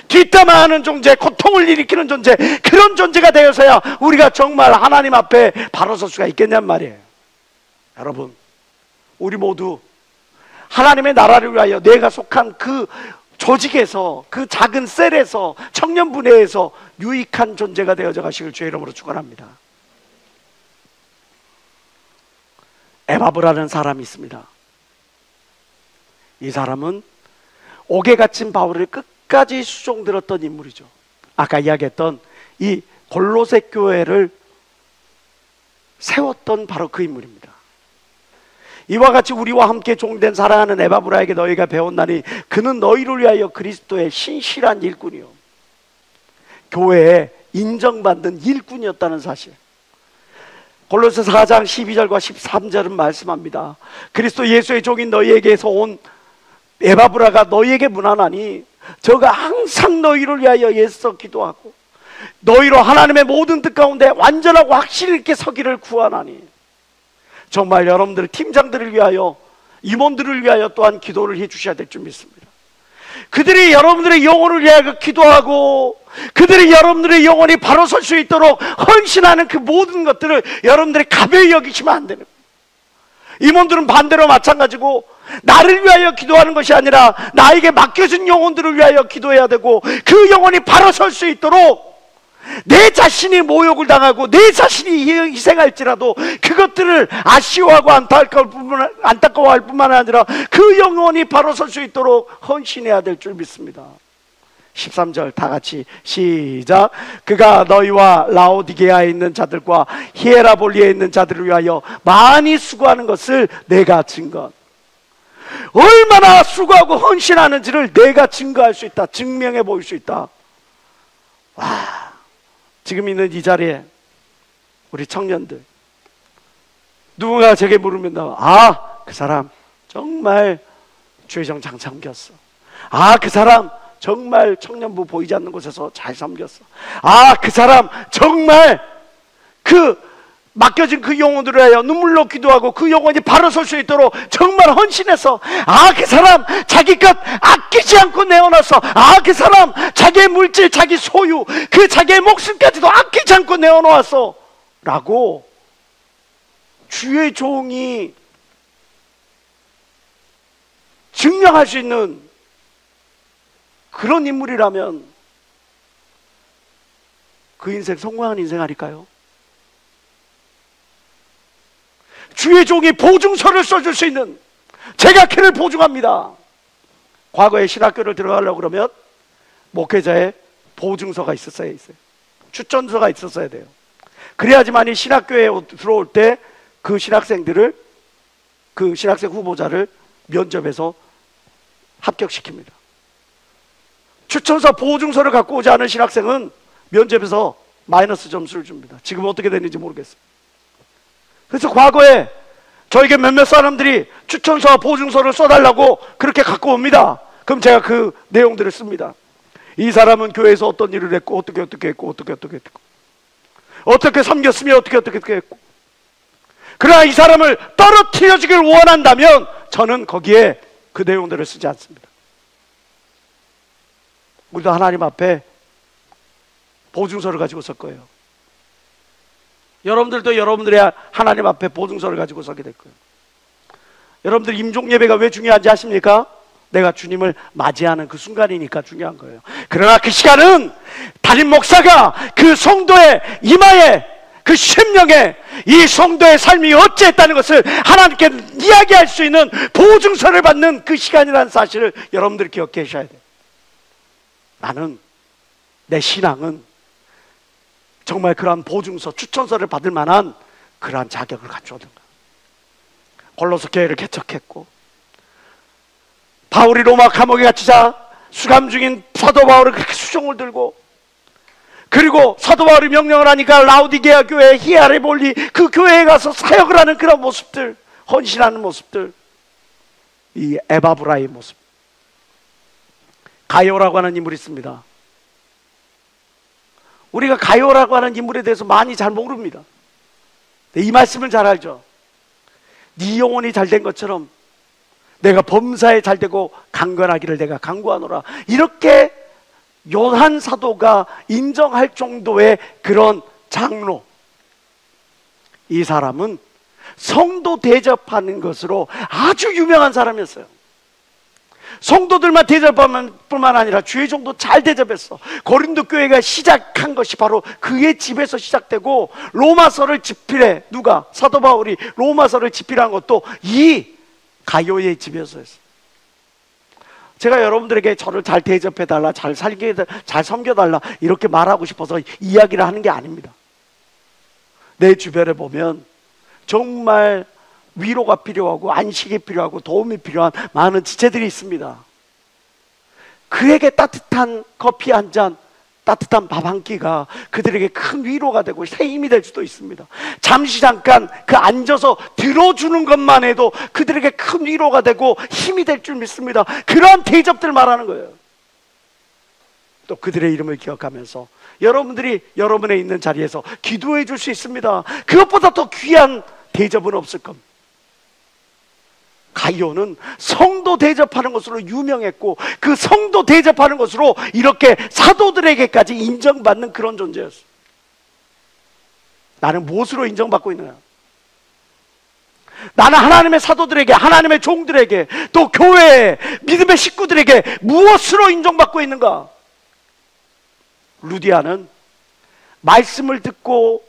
뒷담화하는 존재, 고통을 일으키는 존재, 그런 존재가 되어서야 우리가 정말 하나님 앞에 바로 설 수가 있겠냔 말이에요. 여러분, 우리 모두 하나님의 나라를 위하여 내가 속한 그 조직에서, 그 작은 셀에서, 청년부내에서 유익한 존재가 되어져 가시길 주의 이름으로 축원합니다. 에바브라는 사람이 있습니다. 이 사람은 옥에 갇힌 바울을 끝까지 수종들었던 인물이죠. 아까 이야기했던 이 골로새 교회를 세웠던 바로 그 인물입니다. 이와 같이 우리와 함께 종된 사랑하는 에바브라에게 너희가 배웠나니 그는 너희를 위하여 그리스도의 신실한 일꾼이요, 교회에 인정받는 일꾼이었다는 사실. 골로새 4장 12절과 13절은 말씀합니다. 그리스도 예수의 종인 너희에게서 온 에바브라가 너희에게 문안하니 저가 항상 너희를 위하여 애써 기도하고 너희로 하나님의 모든 뜻 가운데 완전하고 확실 있게 서기를 구하나니. 정말 여러분들 팀장들을 위하여, 임원들을 위하여 또한 기도를 해 주셔야 될 줄 믿습니다. 그들이 여러분들의 영혼을 위하여 기도하고 그들이 여러분들의 영혼이 바로 설 수 있도록 헌신하는 그 모든 것들을 여러분들이 가벼이 여기시면 안 되는 거예요. 임원들은 반대로 마찬가지고 나를 위하여 기도하는 것이 아니라 나에게 맡겨진 영혼들을 위하여 기도해야 되고, 그 영혼이 바로 설 수 있도록 내 자신이 모욕을 당하고 내 자신이 희생할지라도 그것들을 아쉬워하고 안타까워할 뿐만 아니라 그 영혼이 바로 설 수 있도록 헌신해야 될 줄 믿습니다. 13절 다 같이 시작. 그가 너희와 라오디게아에 있는 자들과 히에라볼리에 있는 자들을 위하여 많이 수고하는 것을 내가 증거. 얼마나 수고하고 헌신하는지를 내가 증거할 수 있다, 증명해 보일 수 있다. 와, 지금 있는 이 자리에 우리 청년들 누군가 제게 물으면 그 사람 정말 주의정 장 섬겼어. 그 사람 정말 청년부 보이지 않는 곳에서 잘 섬겼어. 그 사람 정말 그 맡겨진 그 영혼들을 위하여 눈물로 기도하고 그 영혼이 바로 설 수 있도록 정말 헌신해서, 그 사람 자기 것 아끼지 않고 내어놔서, 그 사람 자기의 물질, 자기 소유, 그 자기의 목숨까지도 아끼지 않고 내어놓았어 라고 주의 종이 증명할 수 있는 그런 인물이라면 그 인생 성공한 인생 아닐까요? 주의 종이 보증서를 써줄 수 있는, 제가 그를 보증합니다. 과거에 신학교를 들어가려고 그러면 목회자의 보증서가 있었어야 했어요. 추천서가 있었어야 돼요. 그래야지만이 신학교에 들어올 때 그 신학생들을, 그 신학생 후보자를 면접에서 합격시킵니다. 추천서 보증서를 갖고 오지 않은 신학생은 면접에서 마이너스 점수를 줍니다. 지금 어떻게 되는지 모르겠어요. 그래서 과거에 저에게 몇몇 사람들이 추천서와 보증서를 써달라고 그렇게 갖고 옵니다. 그럼 제가 그 내용들을 씁니다. 이 사람은 교회에서 어떤 일을 했고 어떻게 했고 어떻게 섬겼으며 어떻게 했고, 그러나 이 사람을 떨어뜨려주길 원한다면 저는 거기에 그 내용들을 쓰지 않습니다. 우리도 하나님 앞에 보증서를 가지고 설 거예요. 여러분들도 여러분들의 하나님 앞에 보증서를 가지고 서게 될 거예요. 여러분들 임종 예배가 왜 중요한지 아십니까? 내가 주님을 맞이하는 그 순간이니까 중요한 거예요. 그러나 그 시간은 담임 목사가 그 성도의 이마에, 그 심령에 이 성도의 삶이 어찌했다는 것을 하나님께 이야기할 수 있는 보증서를 받는 그 시간이라는 사실을 여러분들이 기억해 주셔야 돼요. 나는, 내 신앙은 정말 그러한 보증서, 추천서를 받을 만한 그러한 자격을 갖추었던 거예요. 골로새 교회를 개척했고, 바울이 로마 감옥에 갇히자 수감 중인 사도 바울을 그렇게 수종을 들고, 그리고 사도 바울이 명령을 하니까 라우디게아 교회, 히아레볼리 그 교회에 가서 사역을 하는 그런 모습들, 헌신하는 모습들, 이 에바브라의 모습. 가요라고 하는 인물이 있습니다. 우리가 가요라고 하는 인물에 대해서 많이 잘 모릅니다. 이 말씀을 잘 알죠. 네 영혼이 잘된 것처럼 내가 범사에 잘되고 강건하기를 내가 간구하노라. 이렇게 요한 사도가 인정할 정도의 그런 장로. 이 사람은 성도 대접하는 것으로 아주 유명한 사람이었어요. 성도들만 대접하는 뿐만 아니라 주의종도 잘 대접했어. 고린도 교회가 시작한 것이 바로 그의 집에서 시작되고, 로마서를 집필해, 누가? 사도 바울이 로마서를 집필한 것도 이 가요의 집에서 했어. 제가 여러분들에게 저를 잘 대접해달라, 잘 섬겨달라 이렇게 말하고 싶어서 이야기를 하는 게 아닙니다. 내 주변에 보면 정말 위로가 필요하고 안식이 필요하고 도움이 필요한 많은 지체들이 있습니다. 그에게 따뜻한 커피 한 잔, 따뜻한 밥 한 끼가 그들에게 큰 위로가 되고 새 힘이 될 수도 있습니다. 잠시 잠깐 그 앉아서 들어주는 것만 해도 그들에게 큰 위로가 되고 힘이 될 줄 믿습니다. 그러한 대접들 말하는 거예요. 또 그들의 이름을 기억하면서 여러분들이 여러분의 있는 자리에서 기도해 줄 수 있습니다. 그것보다 더 귀한 대접은 없을 겁니다. 가이오는 성도 대접하는 것으로 유명했고, 그 성도 대접하는 것으로 이렇게 사도들에게까지 인정받는 그런 존재였어. 나는 무엇으로 인정받고 있느냐? 나는 하나님의 사도들에게, 하나님의 종들에게, 또 교회에, 믿음의 식구들에게 무엇으로 인정받고 있는가? 루디아는 말씀을 듣고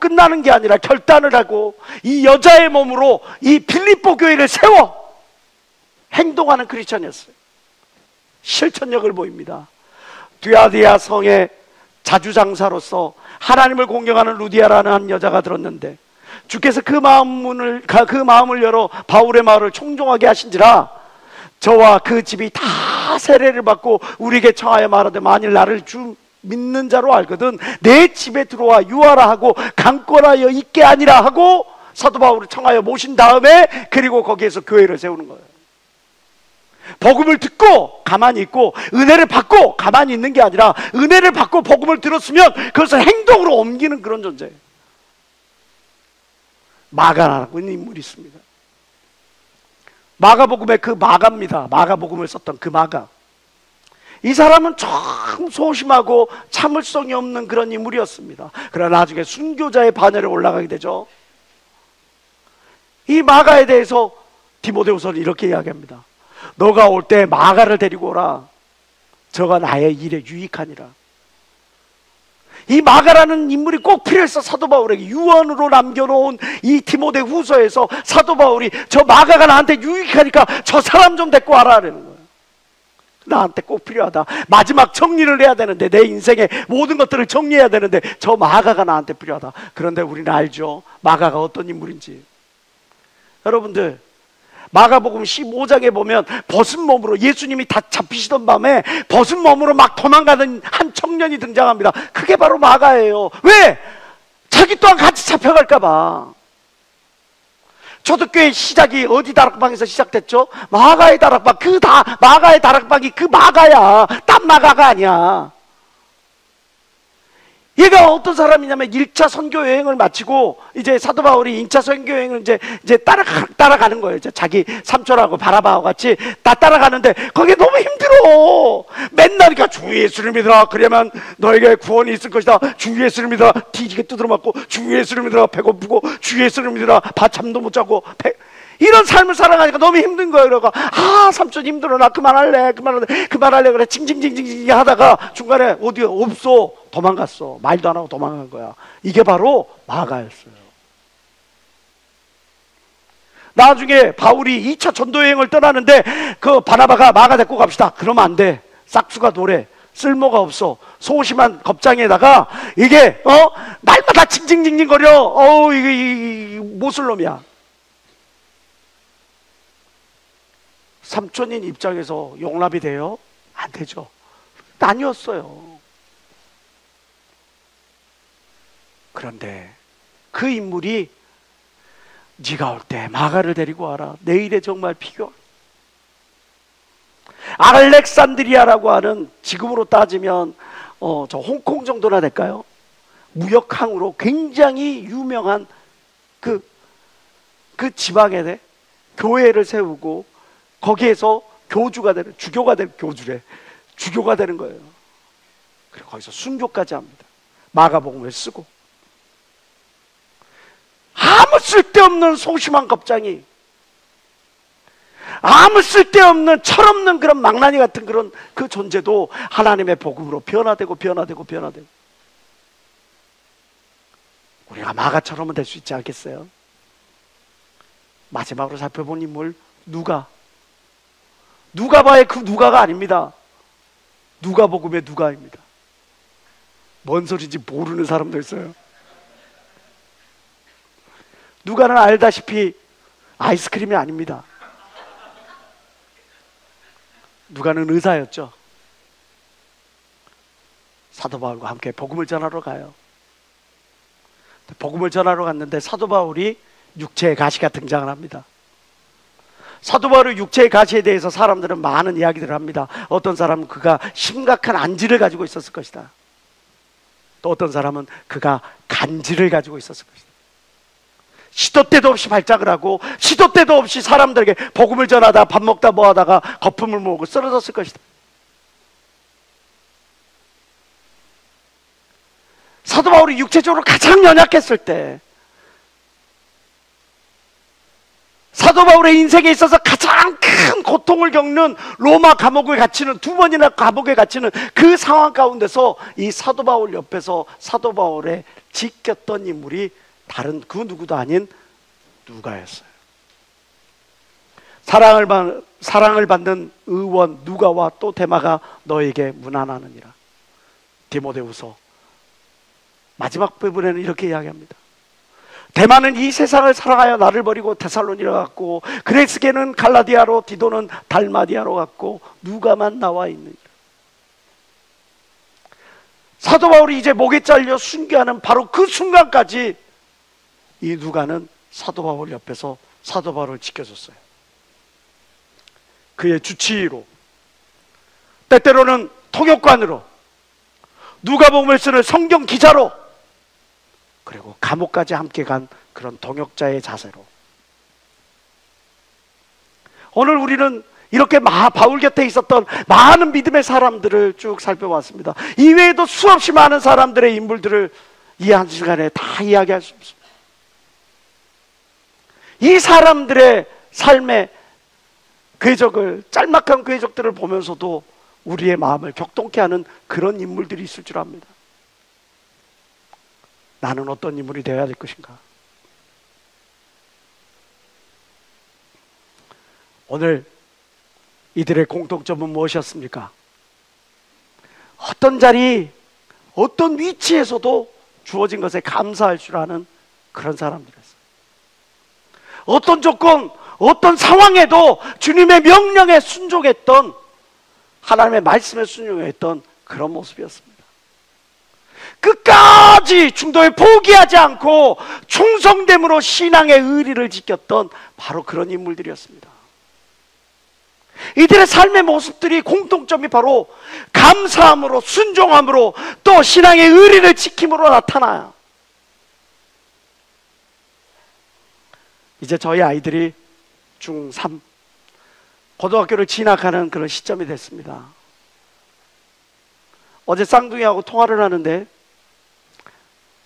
끝나는 게 아니라 결단을 하고 이 여자의 몸으로 이 빌립보 교회를 세워 행동하는 크리스천이었어요. 실천력을 보입니다. 두아디아 성의 자주장사로서 하나님을 공경하는 루디아라는 한 여자가 들었는데, 주께서 그 마음을 열어 바울의 마을을 총종하게 하신지라 저와 그 집이 다 세례를 받고 우리에게 청하여 말하되, 만일 나를 믿는 자로 알거든 내 집에 들어와 유하라 하고 강권하여 있게 아니라 하고 사도 바울을 청하여 모신 다음에, 그리고 거기에서 교회를 세우는 거예요. 복음을 듣고 가만히 있고 은혜를 받고 가만히 있는 게 아니라, 은혜를 받고 복음을 들었으면 그것을 행동으로 옮기는 그런 존재예요. 마가라고 하는 인물이 있습니다. 마가복음의 그 마가입니다. 마가복음을 썼던 그 마가. 이 사람은 참 소심하고 참을성이 없는 그런 인물이었습니다. 그러나 나중에 순교자의 반열에 올라가게 되죠. 이 마가에 대해서 디모데후서는 이렇게 이야기합니다. 너가 올 때 마가를 데리고 오라. 저가 나의 일에 유익하니라. 이 마가라는 인물이 꼭 필요했어. 사도 바울에게 유언으로 남겨놓은 이 디모데후서에서 사도 바울이 저 마가가 나한테 유익하니까 저 사람 좀 데리고 와라라는 거예요. 나한테 꼭 필요하다. 마지막 정리를 해야 되는데, 내 인생의 모든 것들을 정리해야 되는데 저 마가가 나한테 필요하다. 그런데 우리는 알죠, 마가가 어떤 인물인지. 여러분들, 마가복음 15장에 보면 벗은 몸으로, 예수님이 다 잡히시던 밤에 벗은 몸으로 막 도망가는 한 청년이 등장합니다. 그게 바로 마가예요. 왜? 자기 또한 같이 잡혀갈까 봐. 초대교회 시작이 어디 다락방에서 시작됐죠? 마가의 다락방. 마가의 다락방이 그 마가야. 딴 마가가 아니야. 얘가 어떤 사람이냐면 1차 선교 여행을 마치고 이제 사도 바울이 2차 선교 여행을 이제 따라가는 거예요. 이제 자기 삼촌하고 바라바와 같이 다 따라가는데 거기에 너무 힘들어. 맨날 그러니까 주 예수를 믿으라. 그러면 너에게 구원이 있을 것이다. 주 예수를 믿으라. 뒤지게 두드려 맞고, 주 예수를 믿으라. 배고프고, 주 예수를 믿으라. 잠도 못 자고, 이런 삶을 살아가니까 너무 힘든 거예요. 그러고 삼촌 힘들어. 나 그만할래. 그래. 징징징징 하다가 중간에 어디에 없어. 도망갔어. 말도 안 하고 도망간 거야. 이게 바로 마가였어요. 나중에 바울이 2차 전도 여행을 떠나는데 그 바나바가 마가 데리고 갑시다. 그러면 안 돼. 싹수가 노래. 쓸모가 없어. 소심한 겁장에다가 이게 날마다 징징징징거려. 이게 못쓸 놈이야. 삼촌인 입장에서 용납이 돼요? 안 되죠. 아니었어요. 그런데 그 인물이 네가 올 때 마가를 데리고 와라. 내일에 정말 필요. 알렉산드리아라고 하는, 지금으로 따지면 저 홍콩 정도나 될까요? 무역항으로 굉장히 유명한 그 지방에 교회를 세우고 거기에서 교주가 되는, 주교가 되는, 교주래, 주교가 되는 거예요. 그리고 거기서 순교까지 합니다. 마가복음을 쓰고. 아무 쓸데없는 소심한 겁장이, 아무 쓸데없는 철없는 그런 망나니 같은 그런 그 존재도 하나님의 복음으로 변화되고 우리가 마가처럼은 될 수 있지 않겠어요? 마지막으로 살펴본 인물 누가바의 그 누가가 아닙니다. 누가복음의 누가입니다. 뭔 소리인지 모르는 사람도 있어요. 누가는 알다시피 아이스크림이 아닙니다. 누가는 의사였죠. 사도 바울과 함께 복음을 전하러 가요. 복음을 전하러 갔는데 사도 바울이 육체의 가시가 등장을 합니다. 사도 바울의 육체의 가시에 대해서 사람들은 많은 이야기들을 합니다. 어떤 사람은 그가 심각한 안지를 가지고 있었을 것이다. 또 어떤 사람은 그가 간질을 가지고 있었을 것이다. 시도 때도 없이 발작을 하고 시도 때도 없이 사람들에게 복음을 전하다 밥 먹다 뭐 하다가 거품을 모으고 쓰러졌을 것이다. 사도 바울이 육체적으로 가장 연약했을 때, 사도 바울의 인생에 있어서 가장 큰 고통을 겪는 로마 감옥에 갇히는, 2번이나 감옥에 갇히는 그 상황 가운데서 이 사도 바울 옆에서 사도 바울의 지켰던 인물이 다른 그 누구도 아닌 누가였어요. 사랑을 받는 의원 누가와 또 데마가 너에게 문안하느니라. 디모데후서 마지막 부분에는 이렇게 이야기합니다. 데마는 이 세상을 사랑하여 나를 버리고 데살로니가 갔고, 그레스게는 갈라디아로, 디도는 달마디아로 갔고, 누가만 나와 있느니라. 사도 바울이 이제 목에 잘려 순교하는 바로 그 순간까지 이 누가는 사도 바울 옆에서 사도 바울을 지켜줬어요. 그의 주치의로, 때때로는 통역관으로, 누가복음을 쓰는 성경 기자로, 그리고 감옥까지 함께 간 그런 동역자의 자세로. 오늘 우리는 이렇게 바울 곁에 있었던 많은 믿음의 사람들을 쭉 살펴봤습니다. 이외에도 수없이 많은 사람들의 인물들을 이 한 시간에 다 이야기할 수 없습니다. 이 사람들의 삶의 궤적을, 짤막한 궤적들을 보면서도 우리의 마음을 격동케 하는 그런 인물들이 있을 줄 압니다. 나는 어떤 인물이 되어야 될 것인가? 오늘 이들의 공통점은 무엇이었습니까? 어떤 자리, 어떤 위치에서도 주어진 것에 감사할 줄 아는 그런 사람들이었어요. 어떤 조건, 어떤 상황에도 주님의 명령에 순종했던, 하나님의 말씀에 순종했던 그런 모습이었습니다. 끝까지 중도에 포기하지 않고 충성됨으로 신앙의 의리를 지켰던 바로 그런 인물들이었습니다. 이들의 삶의 모습들이 공통점이 바로 감사함으로, 순종함으로, 또 신앙의 의리를 지킴으로 나타나요. 이제 저희 아이들이 중3 고등학교를 진학하는 그런 시점이 됐습니다. 어제 쌍둥이하고 통화를 하는데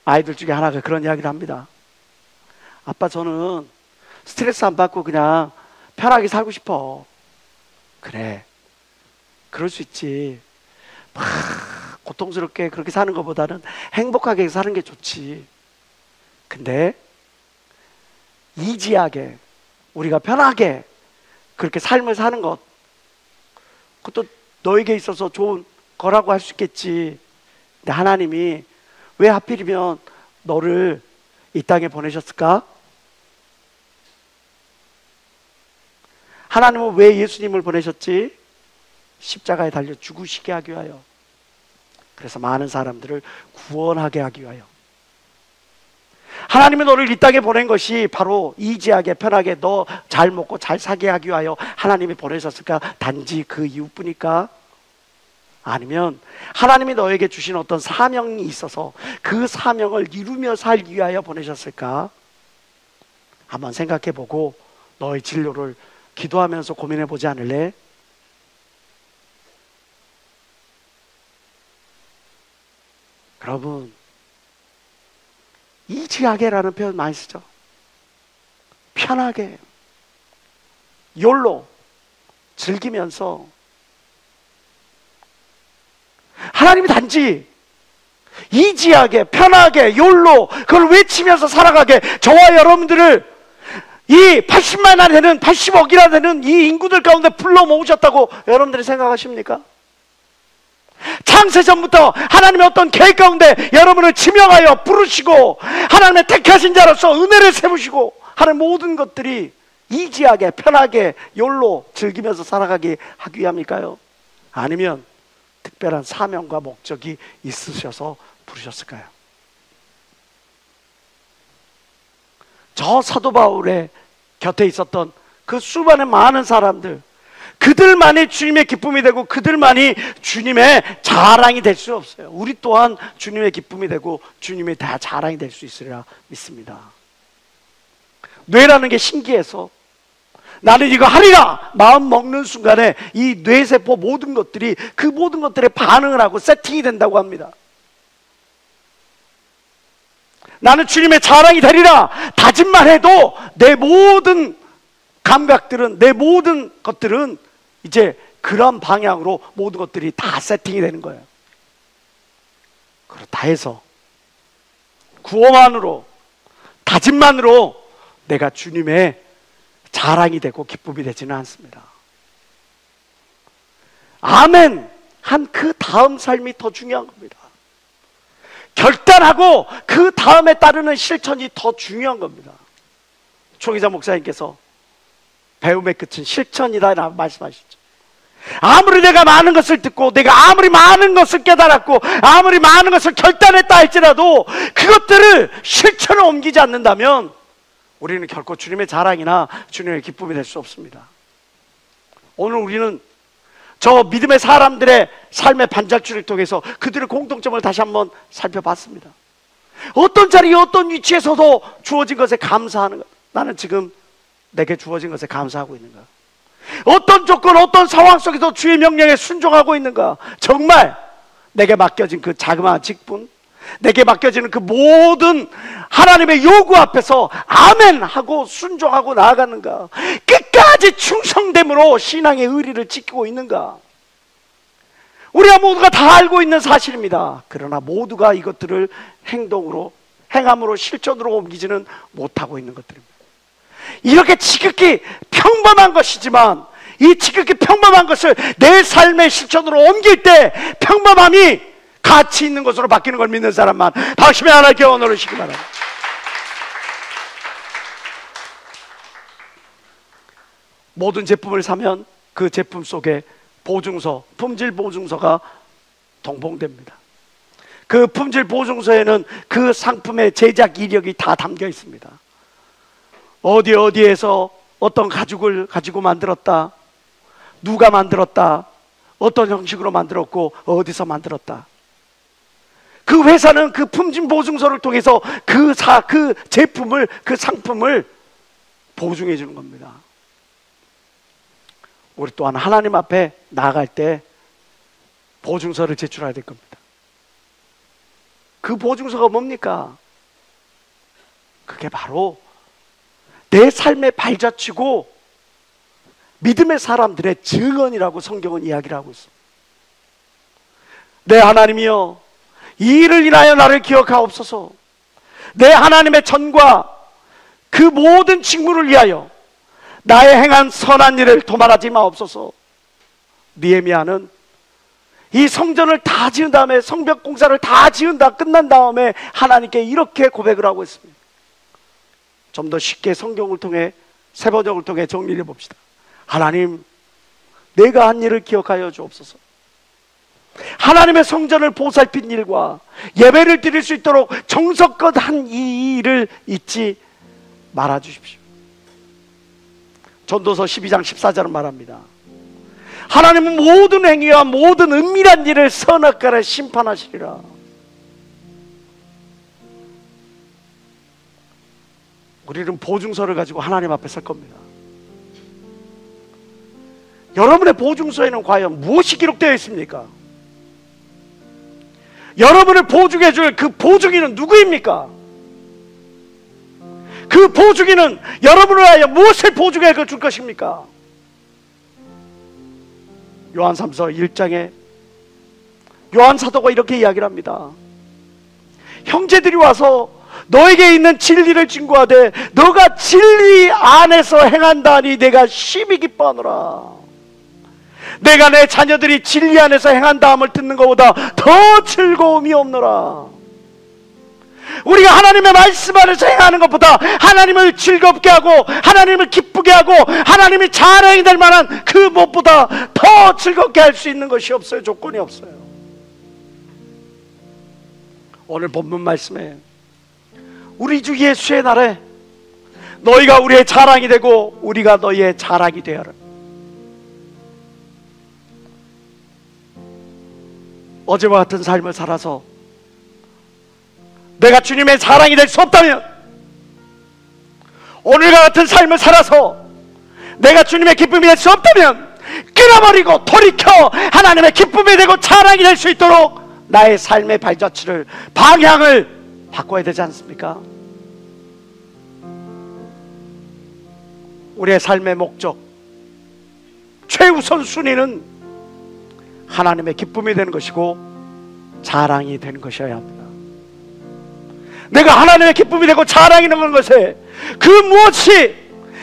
아이들 중에 하나가 그런 이야기를 합니다. 아빠, 저는 스트레스 안 받고 그냥 편하게 살고 싶어. 그래, 그럴 수 있지. 막 고통스럽게 그렇게 사는 것보다는 행복하게 사는 게 좋지. 근데 이지하게, 우리가 편하게 그렇게 삶을 사는 것, 그것도 너에게 있어서 좋은 거라고 할 수 있겠지. 근데 하나님이 왜 하필이면 너를 이 땅에 보내셨을까? 하나님은 왜 예수님을 보내셨지? 십자가에 달려 죽으시게 하기 위하여. 그래서 많은 사람들을 구원하게 하기 위하여. 하나님은 너를 이 땅에 보낸 것이 바로 이지하게 편하게 너 잘 먹고 잘 사게 하기 위하여 하나님이 보내셨을까? 단지 그 이유뿐일까? 아니면 하나님이 너에게 주신 어떤 사명이 있어서 그 사명을 이루며 살기 위하여 보내셨을까? 한번 생각해보고 너의 진로를 기도하면서 고민해보지 않을래? 여러분, 이지하게라는 표현 많이 쓰죠. 편하게, 욜로, 즐기면서. 하나님이 단지 이지하게, 편하게, 욜로, 그걸 외치면서 살아가게 저와 여러분들을 이 80만이나 되는, 80억이나 되는 이 인구들 가운데 불러 모으셨다고 여러분들이 생각하십니까? 창세전부터 하나님의 어떤 계획 가운데 여러분을 지명하여 부르시고 하나님의 택하신 자로서 은혜를 세우시고 하는 모든 것들이 이지하게, 편하게, 욜로 즐기면서 살아가게 하기 위함일까요? 아니면 특별한 사명과 목적이 있으셔서 부르셨을까요? 저 사도 바울의 곁에 있었던 그 수많은 많은 사람들, 그들만이 주님의 기쁨이 되고 그들만이 주님의 자랑이 될 수 없어요. 우리 또한 주님의 기쁨이 되고 주님의 다 자랑이 될 수 있으리라 믿습니다. 뇌라는 게 신기해서 나는 이거 하리라 마음 먹는 순간에 이 뇌세포 모든 것들이 그 모든 것들에 반응을 하고 세팅이 된다고 합니다. 나는 주님의 자랑이 되리라 다짐만 해도 내 모든 감각들은, 내 모든 것들은 이제 그런 방향으로 모든 것들이 다 세팅이 되는 거예요. 그렇다 해서 구호만으로, 다짐만으로 내가 주님의 자랑이 되고 기쁨이 되지는 않습니다. 아멘 한 그 다음 삶이 더 중요한 겁니다. 결단하고 그 다음에 따르는 실천이 더 중요한 겁니다. 초기자 목사님께서 배움의 끝은 실천이다라고 말씀하시죠. 아무리 내가 많은 것을 듣고 내가 아무리 많은 것을 깨달았고 아무리 많은 것을 결단했다 할지라도 그것들을 실천에 옮기지 않는다면 우리는 결코 주님의 자랑이나 주님의 기쁨이 될 수 없습니다. 오늘 우리는 저 믿음의 사람들의 삶의 반작주를 통해서 그들의 공통점을 다시 한번 살펴봤습니다. 어떤 자리, 어떤 위치에서도 주어진 것에 감사하는 것. 나는 지금 내게 주어진 것에 감사하고 있는가? 어떤 조건, 어떤 상황 속에서 주의 명령에 순종하고 있는가? 정말 내게 맡겨진 그 자그마한 직분, 내게 맡겨지는 그 모든 하나님의 요구 앞에서 아멘 하고 순종하고 나아가는가? 끝까지 충성됨으로 신앙의 의리를 지키고 있는가? 우리가 모두가 다 알고 있는 사실입니다. 그러나 모두가 이것들을 행동으로, 행함으로, 실천으로 옮기지는 못하고 있는 것들입니다. 이렇게 지극히 평범한 것이지만 이 지극히 평범한 것을 내 삶의 실천으로 옮길 때 평범함이 가치 있는 것으로 바뀌는 걸 믿는 사람만 박심의 하나님께 원을 주시기 바랍니다. 모든 제품을 사면 그 제품 속에 보증서, 품질 보증서가 동봉됩니다. 그 품질 보증서에는 그 상품의 제작 이력이 다 담겨 있습니다. 어디에서 어떤 가죽을 가지고 만들었다, 누가 만들었다, 어떤 형식으로 만들었고 어디서 만들었다. 그 회사는 그 품질 보증서를 통해서 그 제품을, 그 상품을 보증해 주는 겁니다. 우리 또한 하나님 앞에 나아갈 때 보증서를 제출해야 될 겁니다. 그 보증서가 뭡니까? 그게 바로 내 삶의 발자취고 믿음의 사람들의 증언이라고 성경은 이야기를 하고 있습니다. 내 하나님이여, 이 일을 인하여 나를 기억하옵소서. 내 하나님의 전과 그 모든 직무를 위하여 나의 행한 선한 일을 도말하지 마옵소서. 느헤미야는 이 성전을 다 지은 다음에, 성벽 공사를 다 지은 다 끝난 다음에 하나님께 이렇게 고백을 하고 있습니다. 좀 더 쉽게 성경을 통해, 세번역을 통해 정리해 봅시다. 하나님, 내가 한 일을 기억하여 주옵소서. 하나님의 성전을 보살핀 일과 예배를 드릴 수 있도록 정성껏 한 이 일을 잊지 말아 주십시오. 전도서 12장 14절은 말합니다. 하나님은 모든 행위와 모든 은밀한 일을 선악과를 심판하시리라. 우리는 보증서를 가지고 하나님 앞에 설 겁니다. 여러분의 보증서에는 과연 무엇이 기록되어 있습니까? 여러분을 보증해 줄 그 보증인은 누구입니까? 그 보증인은 여러분을 위하여 무엇을 보증해 줄 것입니까? 요한삼서 1장에 요한 사도가 이렇게 이야기를 합니다. 형제들이 와서 너에게 있는 진리를 증거하되 너가 진리 안에서 행한다니 내가 심히 기뻐하노라. 내가 내 자녀들이 진리 안에서 행한다함을 듣는 것보다 더 즐거움이 없노라. 우리가 하나님의 말씀 안에서 행하는 것보다 하나님을 즐겁게 하고 하나님을 기쁘게 하고 하나님이 자랑이 될 만한 그 무엇보다 더 즐겁게 할 수 있는 것이 없어요. 조건이 없어요. 오늘 본문 말씀에 우리 주 예수의 날에 너희가 우리의 자랑이 되고 우리가 너희의 자랑이 되어라. 어제와 같은 삶을 살아서 내가 주님의 자랑이 될 수 없다면, 오늘과 같은 삶을 살아서 내가 주님의 기쁨이 될 수 없다면 끊어버리고 돌이켜 하나님의 기쁨이 되고 자랑이 될 수 있도록 나의 삶의 발자취를, 방향을 바꿔야 되지 않습니까? 우리의 삶의 목적, 최우선 순위는 하나님의 기쁨이 되는 것이고 자랑이 되는 것이어야 합니다. 내가 하나님의 기쁨이 되고 자랑이 되는 것에 그 무엇이,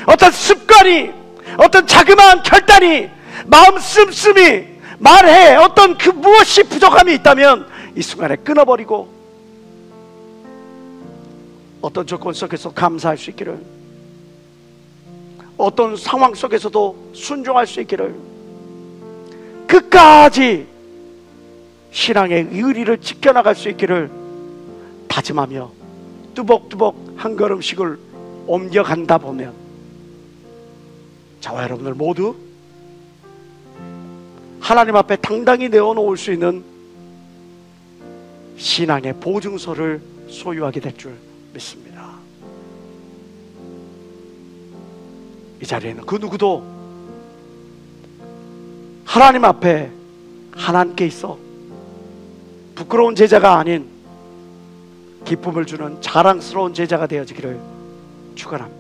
어떤 습관이, 어떤 자그마한 결단이, 마음 씀씀이, 말해 어떤 그 무엇이 부족함이 있다면 이 순간에 끊어버리고 어떤 조건 속에서 감사할 수 있기를, 어떤 상황 속에서도 순종할 수 있기를, 끝까지 신앙의 의리를 지켜나갈 수 있기를 다짐하며 뚜벅뚜벅 한 걸음씩을 옮겨간다 보면 저와 여러분들 모두 하나님 앞에 당당히 내어놓을 수 있는 신앙의 보증서를 소유하게 될 줄 믿습니다. 이 자리에는 그 누구도 하나님 앞에 하나님께 있어 부끄러운 제자가 아닌 기쁨을 주는 자랑스러운 제자가 되어지기를 축원합니다.